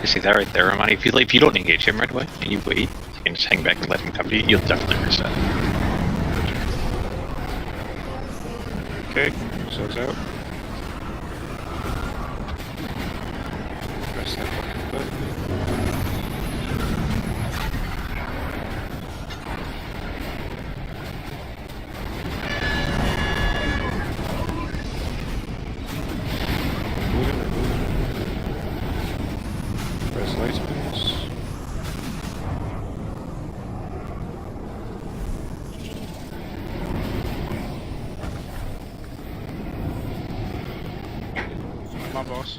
You see that right there, Romani? If you don't engage him right away and you wait, you can just hang back and let him come to you. You'll definitely reset. Okay, so it's out. Press that fucking button. Press light spins. My boss.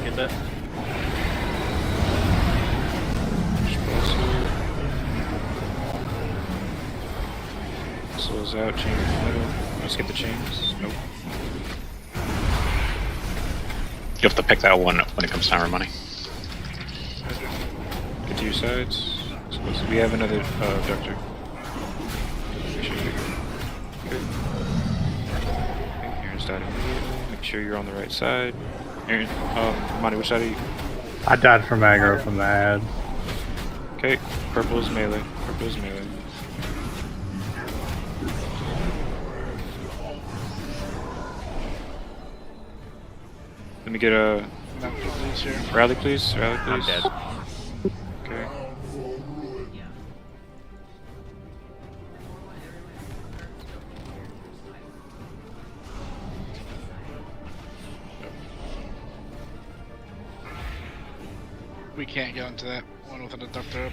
Get that? Slows out, chain in the middle. Let's get the chains. Nope. You have to pick that one up when it comes time for money. Get to your sides. So we have another abductor. Make sure you're good. Okay, Aaron's died immediately. Make sure you're on the right side. Aaron, Monty, which side are you? I died from aggro from the ad. Okay, purple is melee. Purple is melee. Let me get a rally, please. Rally, please. I'm dead. Okay. We can't get into that one with an abductor up.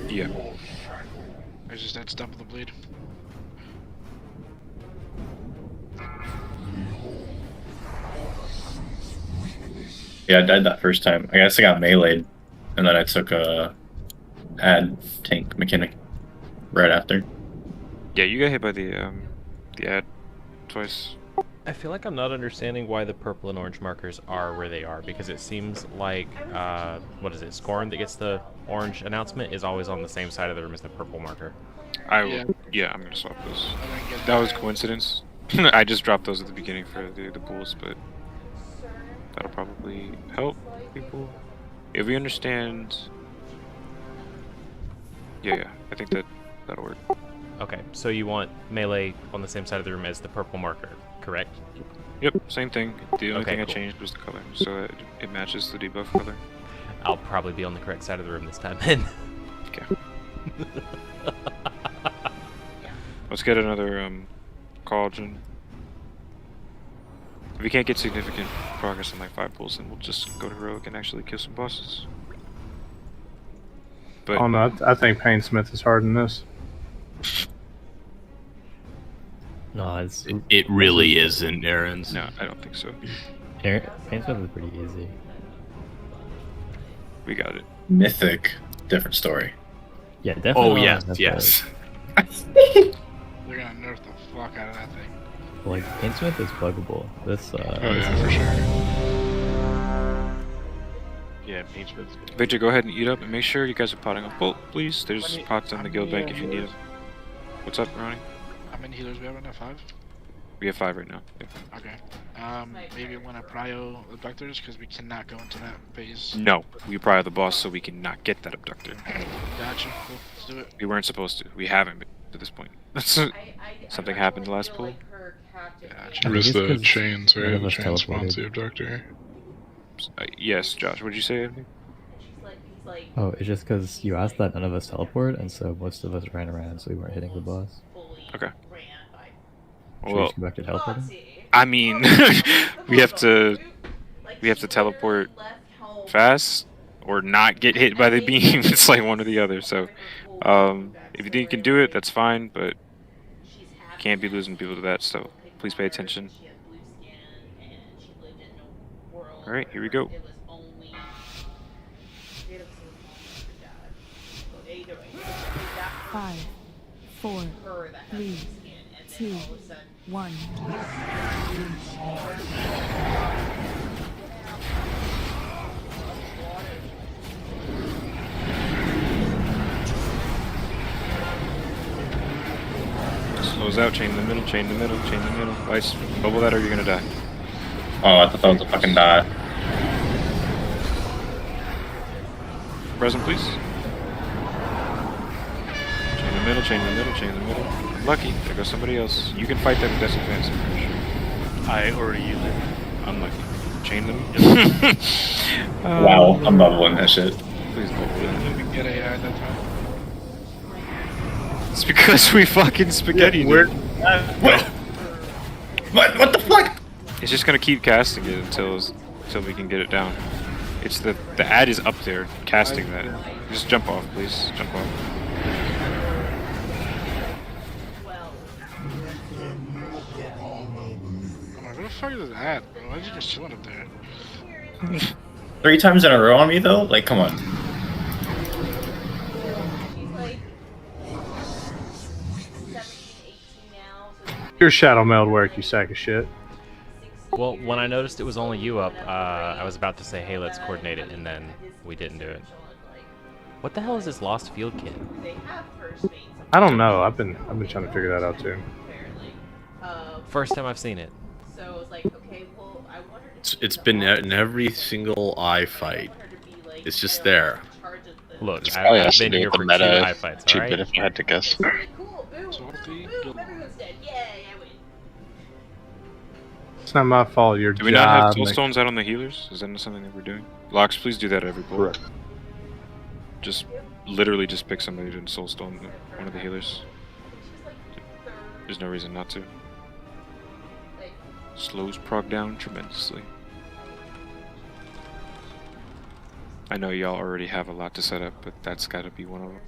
Yeah. I just had to double the bleed. Yeah, I died that first time. I guess I got meleeed, and then I took a ad tank mechanic right after. Yeah, you got hit by the ad twice. I feel like I'm not understanding why the purple and orange markers are where they are, because it seems like, what is it, Scorn that gets the orange announcement is always on the same side of the room as the purple marker. Yeah, I'm gonna swap those. That was coincidence. I just dropped those at the beginning for the pools, but that'll probably help people. If we understand... Yeah, I think that'll work. Okay, so you want melee on the same side of the room as the purple marker, correct? Yep, same thing. The only thing I cool. changed was the color, so it matches the debuff color. I'll probably be on the correct side of the room this time then. Okay. Let's get another cauldron. If we can't get significant progress in like 5 pulls, then we'll just go to heroic and actually kill some bosses. But oh no, I think Painsmith is hard in this. No, it really isn't, Aaron's. No, I don't think so. Painsmith is pretty easy. We got it. Mythic, different story. Yeah, definitely. Oh yes. They're gonna nerf the fuck out of that thing. Like, Painsmith is pluggable. This, oh yeah, for sure. Yeah, Painsmith's good. Victor, go ahead and eat up and make sure you guys are potting up bolt, please. There's pots in the guild bank if you need them. What's up, Ronnie? How many healers we have right now? 5? We have 5 right now. Yeah. Okay. Maybe one of prio abductors, because we cannot go into that phase. No, we pry the boss so we cannot get that abductor. Gotcha. Cool. Let's do it. We weren't supposed to. We haven't been to this point. Something happened last pool. It was it's the 'cause chains, none right? of The us chain spawns teleported. the abductor. Yes, Josh. What did you say, Anthony? Oh, it's just because you asked that none of us teleport, and so most of us ran around, so we weren't hitting the boss. Okay. Should we Well, just go back to teleporting? I mean, we have to teleport fast or not get hit by the beam. It's like one or the other. So, if you think you can do it, that's fine. But can't be losing people to that. So please pay attention. All right, here we go. 5, 4, 3, 2, 1. Slows out. Chain in the middle. Chain in the middle. Chain in the middle. Ice. Bubble that, or you're gonna die. Oh, I thought that was a fucking dot. Present, please. Chain in the middle. Chain in the middle. Chain in the middle. Lucky. There goes somebody else. You can fight that at disadvantage. I'm pretty sure. I already used it. Unlucky. Chain them. Wow, I'm bubbling that shit. Please bubble it. We get a at that time. It's because we fucking spaghetti. Yeah, what the fuck? It's just gonna keep casting it until we can get it down. It's the ad is up there casting that. Just jump off, please. Jump off. Where the fuck is this at, bro? Why is it just chilling up there? 3 times in a row on me though? Like, come on. Your shadow meld work, you sack of shit. Well, when I noticed it was only you up, I was about to say, hey, let's coordinate it, and then we didn't do it. What the hell is this lost field kit? I don't know. I've been trying to figure that out too. First time I've seen it. It's been in every single eye fight. It's just there. Look, It's probably I've has to been do here with for the 2 meta eye fights, cheap alright? bit if I had to guess. It's not my fault. Your Do we not have job. soulstones out on the healers? Is that something that we're doing? Locks, please do that every pull. Correct. Just literally just pick somebody to soulstone one of the healers. There's no reason not to. Slows prog down tremendously. I know y'all already have a lot to set up, but that's gotta be one of them.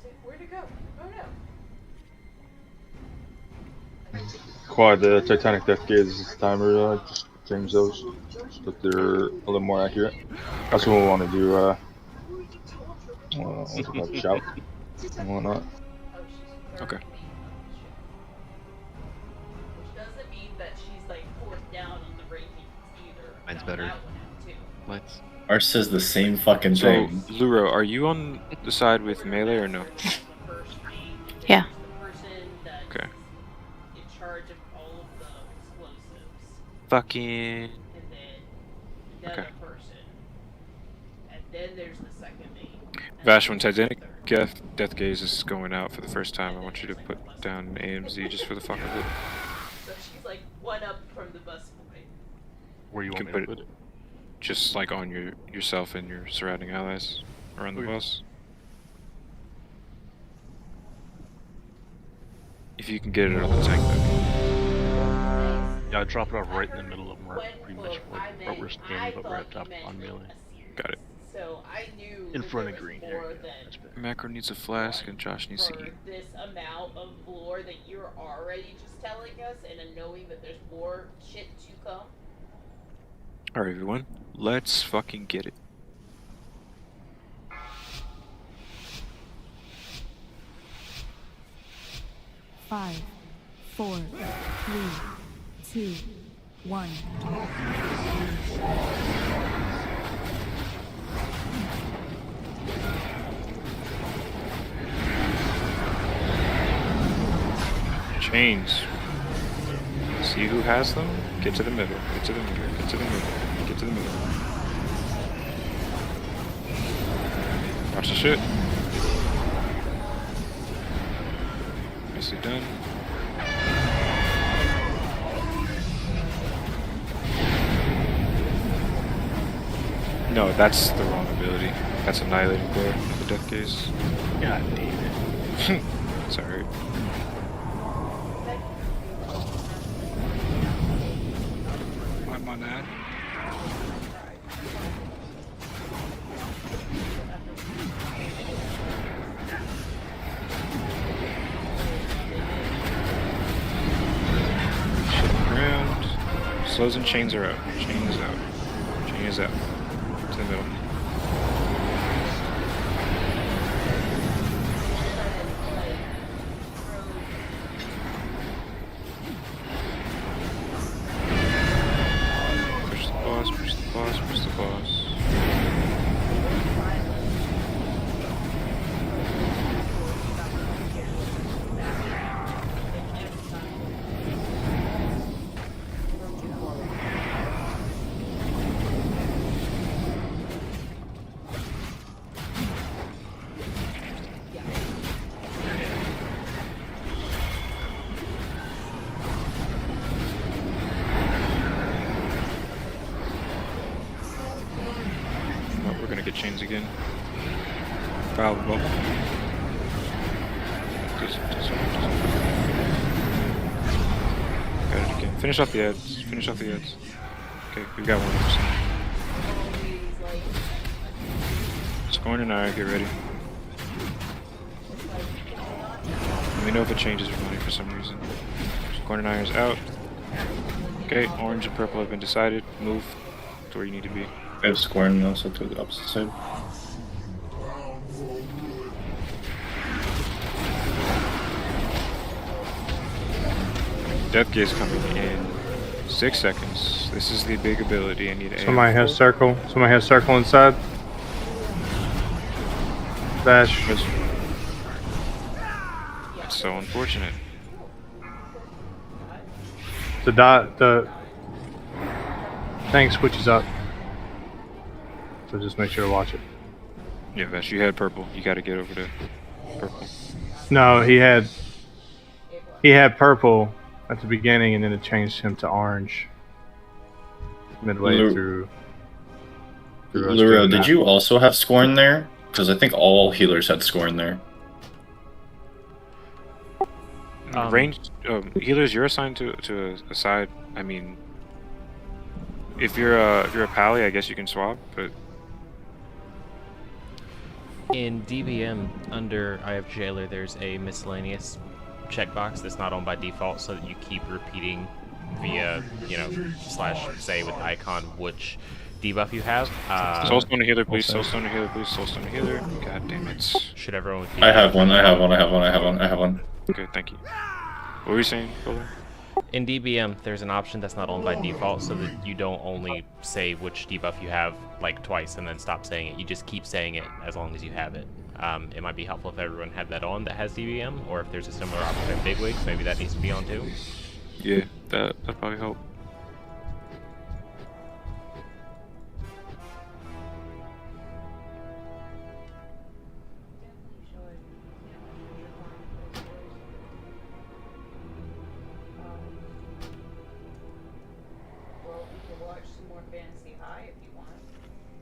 Quad, the Titanic Death Gaze timer, just change those so that they're a little more accurate. That's what we want to do, what's it called, shout and whatnot. Okay. Mine's better. Lights. Ours says the same fucking So, thing. Luro, are you on the side with melee or no? Yeah. Okay. Fucking. Okay. Vash, when Titanic Death Gaze is going out for the first time, I want you to put down AMZ just for the fuck of it. So she's like one up from the bus point. Where you You want can me to put put it? just like on yourself and your surrounding allies around the Okay. bus. If you can get it on the tank, then. Yeah, I drop it off right in the middle of them, pretty much where we're standing, but right up on melee. Got it. So I knew In front of green here. Macro needs a flask and Josh needs to eat. this amount of lore that you're already just telling us, and then knowing that there's more shit to come. Alright, everyone. Let's fucking get it. Five, 4, 3, 2, 1. Chains. See who has them? Get to the middle. Get to the middle. Get to the middle. Get to the middle. Watch the shit. Nicely done. No, that's the wrong ability. That's Annihilating Glare for the Death Gaze. God damn it. It's alright. I'm on that. Ground. Slows and chains are out. Chain is out. Chain is out. To the middle. Push the boss, push the boss, push the boss. We're gonna get chains again. Probably. Got it again. Finish off the ads. Finish off the ads. Okay, we've got 1%. Scorn and I, get ready. Let me know if it changes your money for some reason. Scorn and I is out. Okay, orange and purple have been decided. Move to where you need to be. I have Scorn also to the opposite side. Death Gaze coming in 6 seconds. This is the big ability. I need to. Somebody has circle. Somebody has circle inside. Dash. That's so unfortunate. The thing switches up. So just make sure to watch it. Yeah, Vesh, you had purple. You gotta get over to purple. No, he had purple at the beginning, and then it changed him to orange midway through. Luro, did you also have Scorn there? Because I think all healers had Scorn there. Range healers, you're assigned to a side. I mean, if you're a pally, I guess you can swap, but. In DBM, under I have Jailer, there's a miscellaneous checkbox that's not on by default, so that you keep repeating via, / say with the icon which debuff you have. Soulstone healer, please. Soulstone healer, please. Soulstone healer. God damn it. Should everyone? I have one. I have one. Okay, thank you. What were you saying, Bolo? In DBM, there's an option that's not on by default, so that you don't only say which debuff you have like twice and then stop saying it. You just keep saying it as long as you have it. It might be helpful if everyone had that on that has DBM, or if there's a similar option in Bigwigs, maybe that needs to be on too. Yeah, that'd probably help.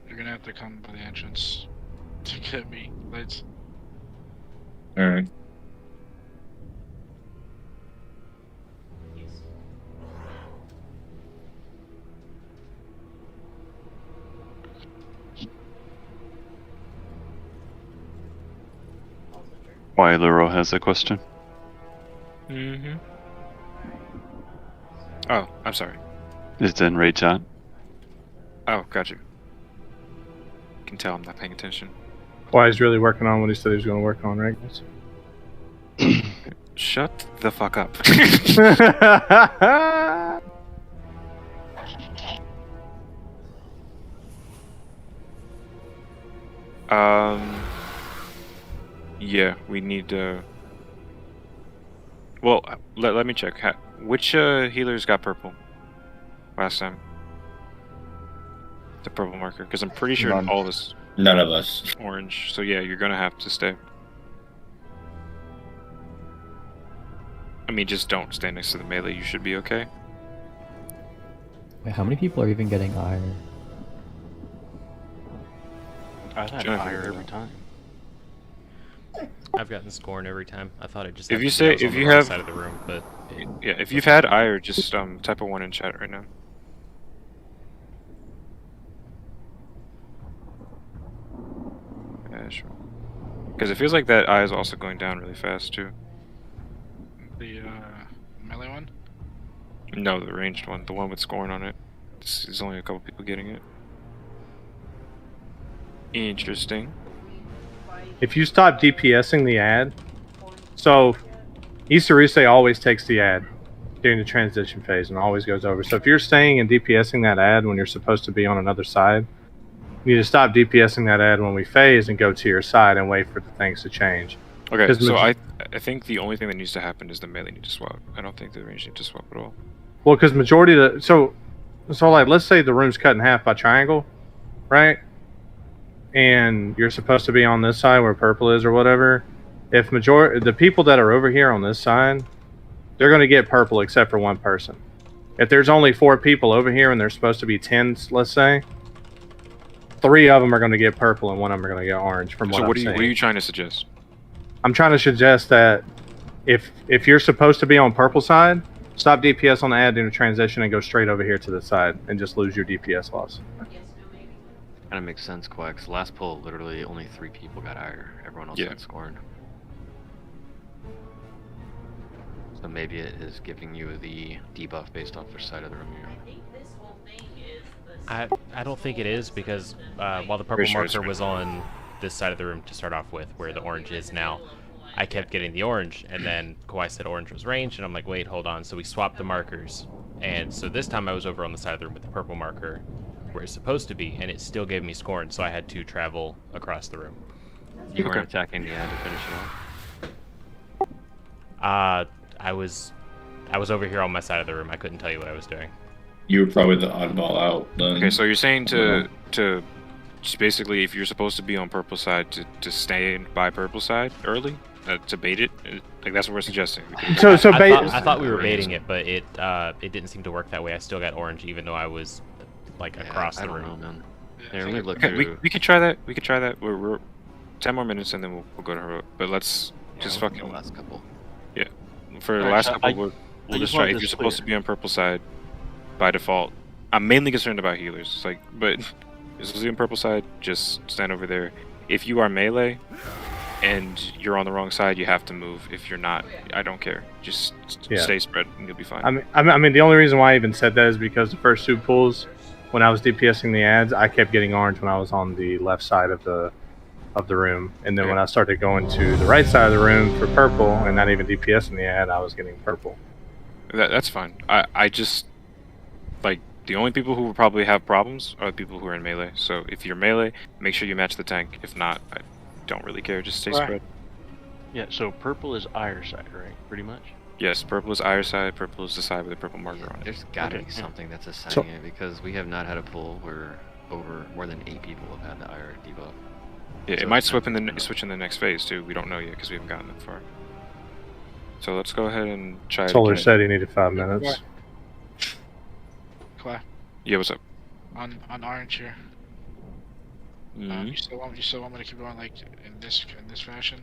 You're gonna have to come by the entrance to get me, lights. Alright. Why Luro has a question. Mm-hmm. Oh, I'm sorry. It's in Rage chat. Oh, got you. Can tell I'm not paying attention. Why he's really working on what he said he was going to work on, right? Shut the fuck up. Yeah, we need to. Well, let me check. Which healers got purple last time? The purple marker, because I'm pretty sure all of us. None of us. Orange. So yeah, you're gonna have to stay. I mean, just don't stay next to the melee. You should be okay. Wait, how many people are even getting iron? I've had fire every time. I've gotten scorn every time. I thought it just. If had you to be I say was on if the you wrong have side of the room, but yeah, if you've had ire, just type a 1 in chat right now. Yeah, sure. Because it feels like that eye is also going down really fast too. The melee one? No, the ranged one, the one with scorn on it. There's only a couple people getting it. Interesting. If you stop DPSing the ad, so Isarise always takes the ad during the transition phase and always goes over. So if you're staying and DPSing that ad when you're supposed to be on another side, you need to stop DPSing that ad when we phase and go to your side and wait for the things to change. Okay, so I think the only thing that needs to happen is the melee need to swap. I don't think the range need to swap at all. Well, because majority of the so like let's say the room's cut in half by triangle, right? And you're supposed to be on this side where purple is or whatever. If the people that are over here on this side, they're going to get purple except for one person. If there's only 4 people over here and there's supposed to be 10, let's say, 3 of them are going to get purple and 1 of them are going to get orange. From what I'm saying. What are you trying to suggest? I'm trying to suggest that if you're supposed to be on purple side, stop DPS on the ad during the transition and go straight over here to the side and just lose your DPS loss. Kind of makes sense, Quax. Last pull, literally only 3 people got ire. Everyone else got scorn. So maybe it is giving you the debuff based off which side of the room you're on. I don't think it is because while the purple marker was on this side of the room to start off with, where the orange is now, I kept getting the orange, and then Kawhi said orange was ranged, and I'm like, wait, hold on. So we swapped the markers, and so this time I was over on the side of the room with the purple marker, where it's supposed to be, and it still gave me scorn, so I had to travel across the room. You weren't attacking the ad to finish it off? I was over here on my side of the room. I couldn't tell you what I was doing. You were probably the oddball out then. Okay, so you're saying to just basically, if you're supposed to be on purple side, to stay by purple side early, to bait it, like that's what we're suggesting. I thought we were baiting it, but it didn't seem to work that way. I still got orange, even though I was like across the room. Yeah, let me look Okay, through. we could try that. We could try that. We're 10 more minutes and then we'll go to her. But let's just we'll fucking the last couple. Yeah, for the Alright, last so couple, I we'll just just want try. If this you're supposed to clear. be on purple side, by default, I'm mainly concerned about healers. It's like, but if you're supposed to be on purple side, just stand over there. If you are melee and you're on the wrong side, you have to move. If you're not, I don't care. Just stay spread and you'll be fine. I mean, the only reason why I even said that is because the first 2 pulls, when I was DPSing the ads, I kept getting orange when I was on the left side of the room, and then when I started going to the right side of the room for purple and not even DPSing the ad, I was getting purple. That's fine. I just like the only people who will probably have problems are the people who are in melee. So if you're melee, make sure you match the tank. If not, I don't really care. Just stay spread. Yeah, so purple is ire side, right? Pretty much. Yes, purple is ire side. Purple is the side with the purple marker on it. There's gotta be something that's assigning it, because we have not had a pull where over more than 8 people have had the ire debuff. Yeah, So it might it's switch not- in the next phase too. We don't know yet because we haven't gotten that far. So let's go ahead and try. Solar it again. said he needed 5 minutes. Clay. Yeah, what's up? On orange here. You still want me to keep going like in this fashion?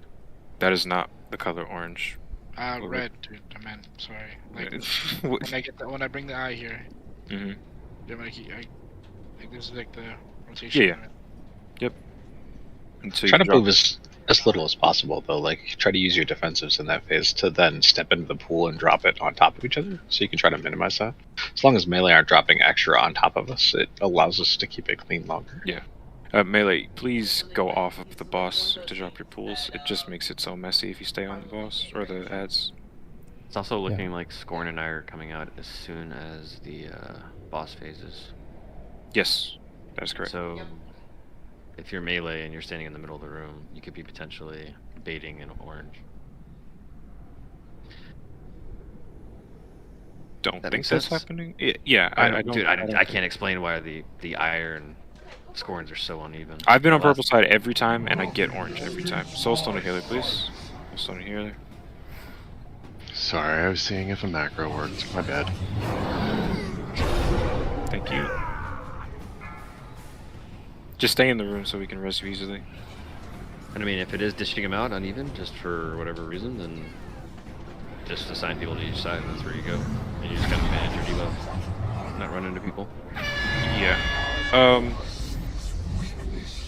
That is not the color orange. Red, dude. I meant sorry. Like when I bring the eye here. Mm-hmm. Like this is like the rotation. Yeah. Yep. Until Try you to drop move as little as possible, though. Like, try to use your defensives in that phase to then step into the pool and drop it on top of each other, so you can try to minimize that. As long as melee aren't dropping extra on top of us, it allows us to keep it clean longer. Yeah. Melee, please go off of the boss to drop your pools. It just makes it so messy if you stay on the boss or the ads. It's also looking like Scorn and I are coming out as soon as the boss phases. Yes, that is correct. So, if you're melee and you're standing in the middle of the room, you could be potentially baiting an orange. Don't That think makes that's sense? happening. Yeah, I don't. Dude, I don't I can't explain why the iron scorns are so uneven. I've been on The last- purple side every time, and I get orange every time. Soulstone and healer, please. Soulstone and healer. Sorry, I was seeing if a macro worked. My bad. Thank you. Just stay in the room so we can rest you easily. And I mean, if it is dishing him out uneven, just for whatever reason, then just assign people to each side, and that's where you go. And you just gotta manage your debuff, not run into people. Yeah.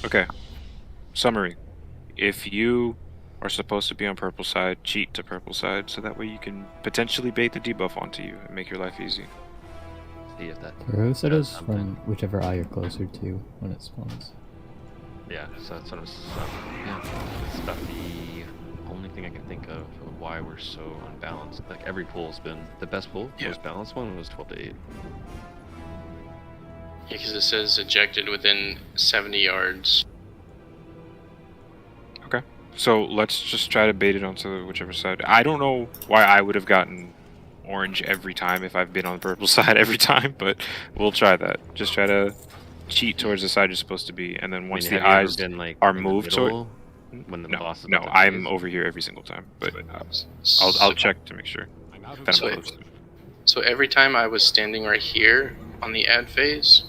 Okay. Summary. If you are supposed to be on purple side, cheat to purple side, so that way you can potentially bait the debuff onto you and make your life easy. See if that Throw us from whichever eye you're closer to when it spawns. Yeah, so that's what I was. Yeah, it's about the only thing I can think of why we're so unbalanced. Like every pool's been the best pool, most balanced one was 12 to 8. Yeah, because it says ejected within 70 yards. Okay. So let's just try to bait it onto whichever side. I don't know why I would have gotten orange every time if I've been on the purple side every time, but we'll try that. Just try to cheat towards the side you're supposed to be, and then once the eyes been, like, are moved toward. When the No, boss is no, about to I'm phase? over here every single time, but I'll check to make sure that I'm close. So every time I was standing right here on the ad phase,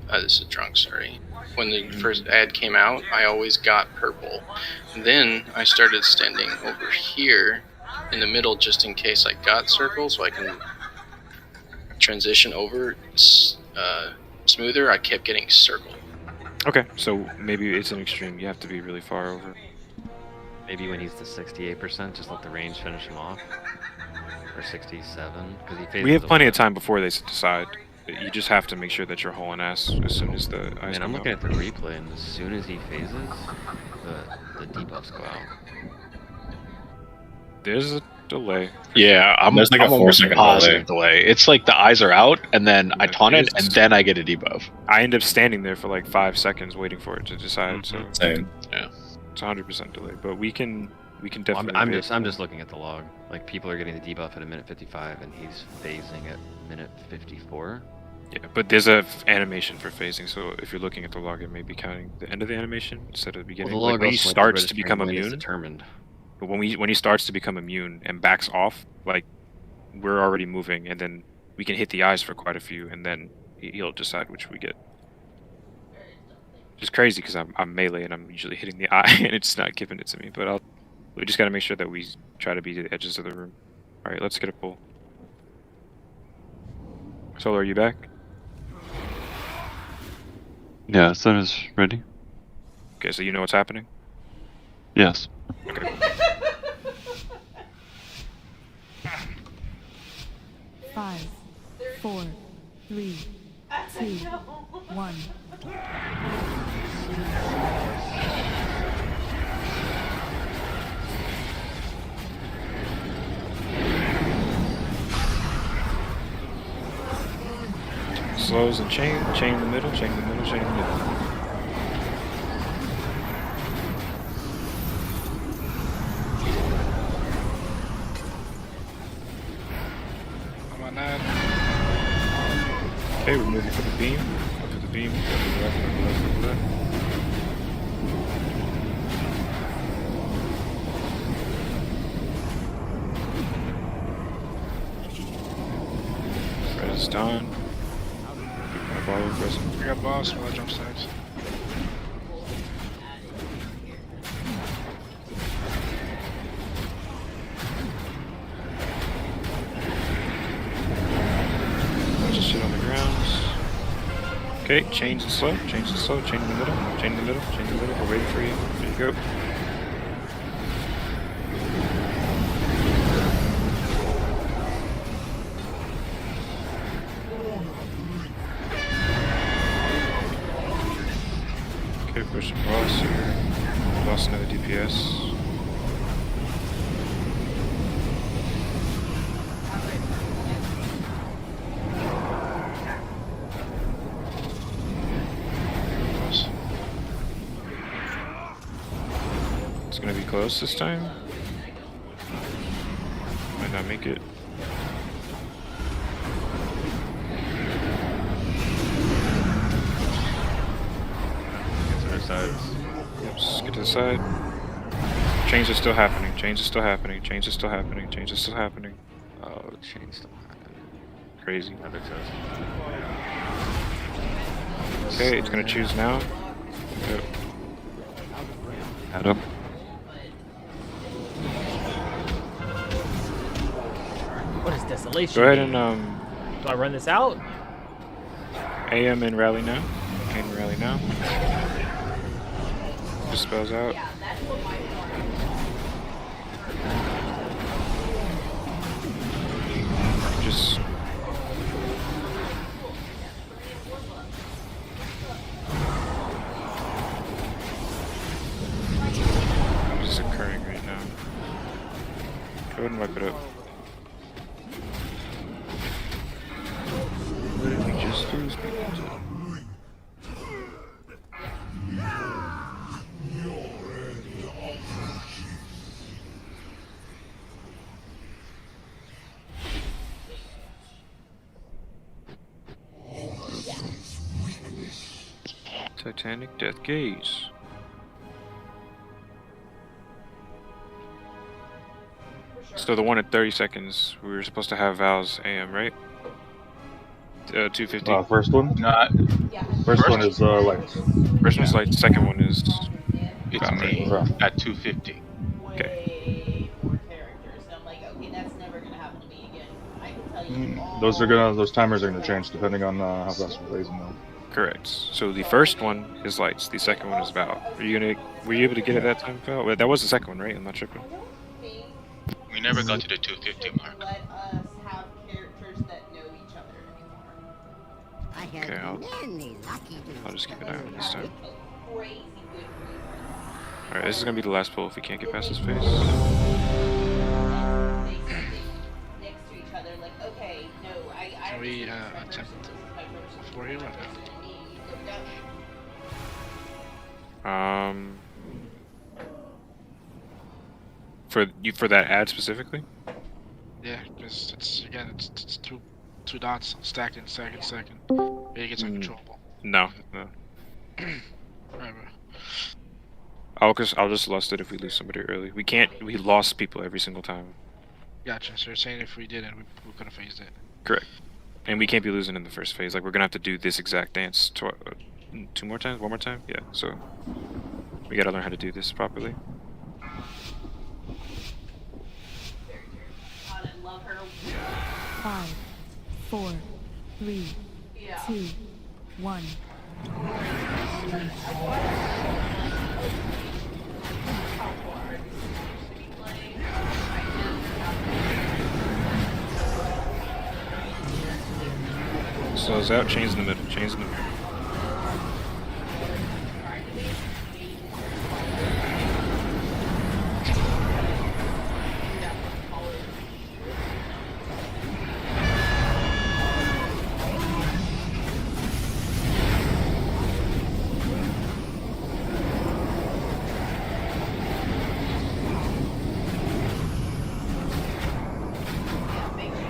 this is drunk, sorry. When the first ad came out, I always got purple. Then I started standing over here in the middle just in case I got circle, so I can transition over smoother. I kept getting circle. Okay, so maybe it's an extreme. You have to be really far over. Maybe when he's to 68%, just let the range finish him off. Or 67, because he phases. We have plenty of time before they decide. You just have to make sure that you're hauling ass as soon as the eyes Man, I'm come looking out. at the replay, and as soon as he phases, the debuffs go out. There's a delay. Yeah, I'm There's like a I'm almost 4-second positive delay. It's like the eyes are out, and then I taunt it, and then I get a debuff. I end up standing there for like 5 seconds waiting for it to decide. So Same. Yeah, it's 100% delay, but we can definitely. I'm bait. just looking at the log. Like people are getting the debuff at a minute 55, and he's phasing at minute 54. Yeah, but there's a animation for phasing, so if you're looking at the log, it may be counting the end of the animation instead of the beginning. Well, the log when he also starts to registering become when it's immune, determined. but when he starts to become immune and backs off, like we're already moving, and then we can hit the eyes for quite a few, and then he'll decide which we get. Which is crazy because I'm melee and I'm usually hitting the eye, and it's not giving it to me. But we just gotta make sure that we try to be to the edges of the room. All right, let's get a pull. Solo, are you back? Yeah, Sun is ready. Okay, so you know what's happening? Yes. Okay. Five, 4, 3, 2, 1. Slows and chain in the middle, chain in the middle, chain in the middle. I'm on that. Okay, we're moving for the beam. Up to the beam, up to the left, up to the left, up to the left. Res done. My ball press. I got boss while I jump sides. Bunch of shit on the ground. Okay, change and slow, chain in the middle, chain in the middle, chain in the middle. We're waiting for you. There you go. Okay, push boss here. Lost another DPS. It's gonna be close this time. Might not make it. Get to their sides. Yep, just get to the side. Change is still happening. Change is still happening. Change is still happening. Change is still happening. Oh, change still happening. Crazy. That makes sense. Okay, it's gonna choose now. Add up. What is Desolation? Go ahead and do I run this out? AM and rally now. And rally now. Dispels out. Just what is occurring right now? Go ahead and wipe it up. What did we just lose people to? Titanic Death Gaze. So the one at 30 seconds, we were supposed to have Val's AM, right? 250. First one? Not. First one is lights. First one's light, second one is... It's me at 250. Okay. Those timers are gonna change depending on how fast we're phasing them. Correct. So the first one is lights, the second one is Val. Were you able to get it that time, Val? Well, that was the second one, right? I'm not tripping. We never got to the 250 mark. Okay, I'll just keep an eye on this time. Alright, this is gonna be the last pull if we can't get past this phase. Can we attempt before you or no? For that ad specifically? Yeah, because it's two dots stacked in second. It gets uncontrollable. No. Right. I'll just lust it if we lose somebody early. We lost people every single time. Gotcha. So you're saying if we didn't, we could have phased it. Correct. And we can't be losing in the first phase. Like, we're gonna have to do this exact dance two more times? One more time? Yeah, so we gotta learn how to do this properly. Five, 4, 3, 2, 1. Slows out, chains in the middle, chains in the middle.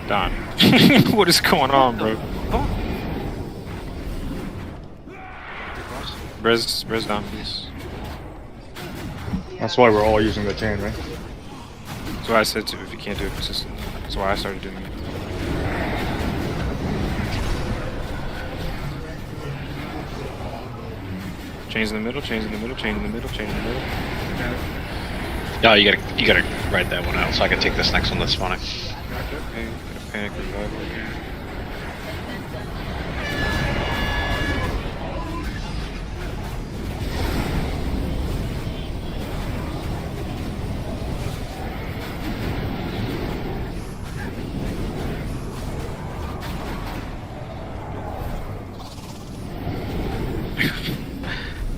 Don. What is going on, bro? Res down, please. That's why we're all using the chain, right? That's why I said to if you can't do it consistently. That's why I started doing it. Chains in the middle, chains in the middle, chain in the middle, chain in the middle. No, you gotta ride that one out so I can take this next one this morning. Okay, gonna panic revival here.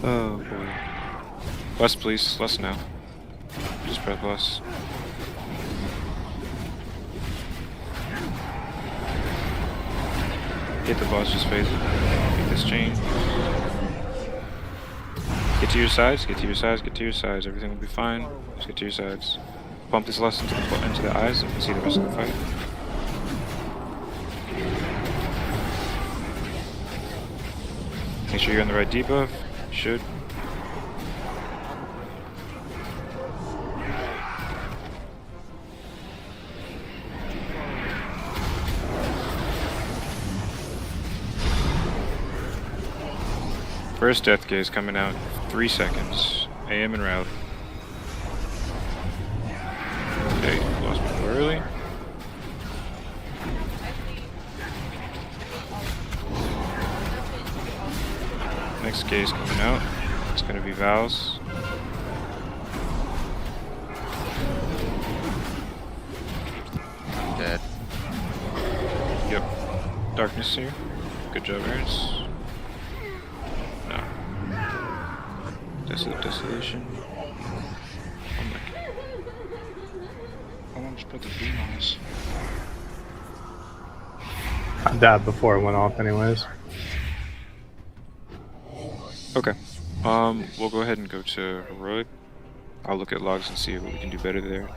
Oh boy. Bless please, bless now. Just press bless. Get the boss, just phase it. Get this chain. Get to your sides, get to your sides, get to your sides. Everything will be fine. Just get to your sides. Pump this less into the eyes and see the rest of the fight. Make sure you're on the right debuff. You should. First death gaze coming out 3 seconds. AM and rally. Okay, lost me early. Next case coming out. It's gonna be Vows. I'm dead. Yep. Darkness here. Good job, Ernst. No. Desolation. Oh my god. I want to put the beam on us. I died before it went off anyways. Okay. We'll go ahead and go to Heroic. I'll look at logs and see what we can do better there.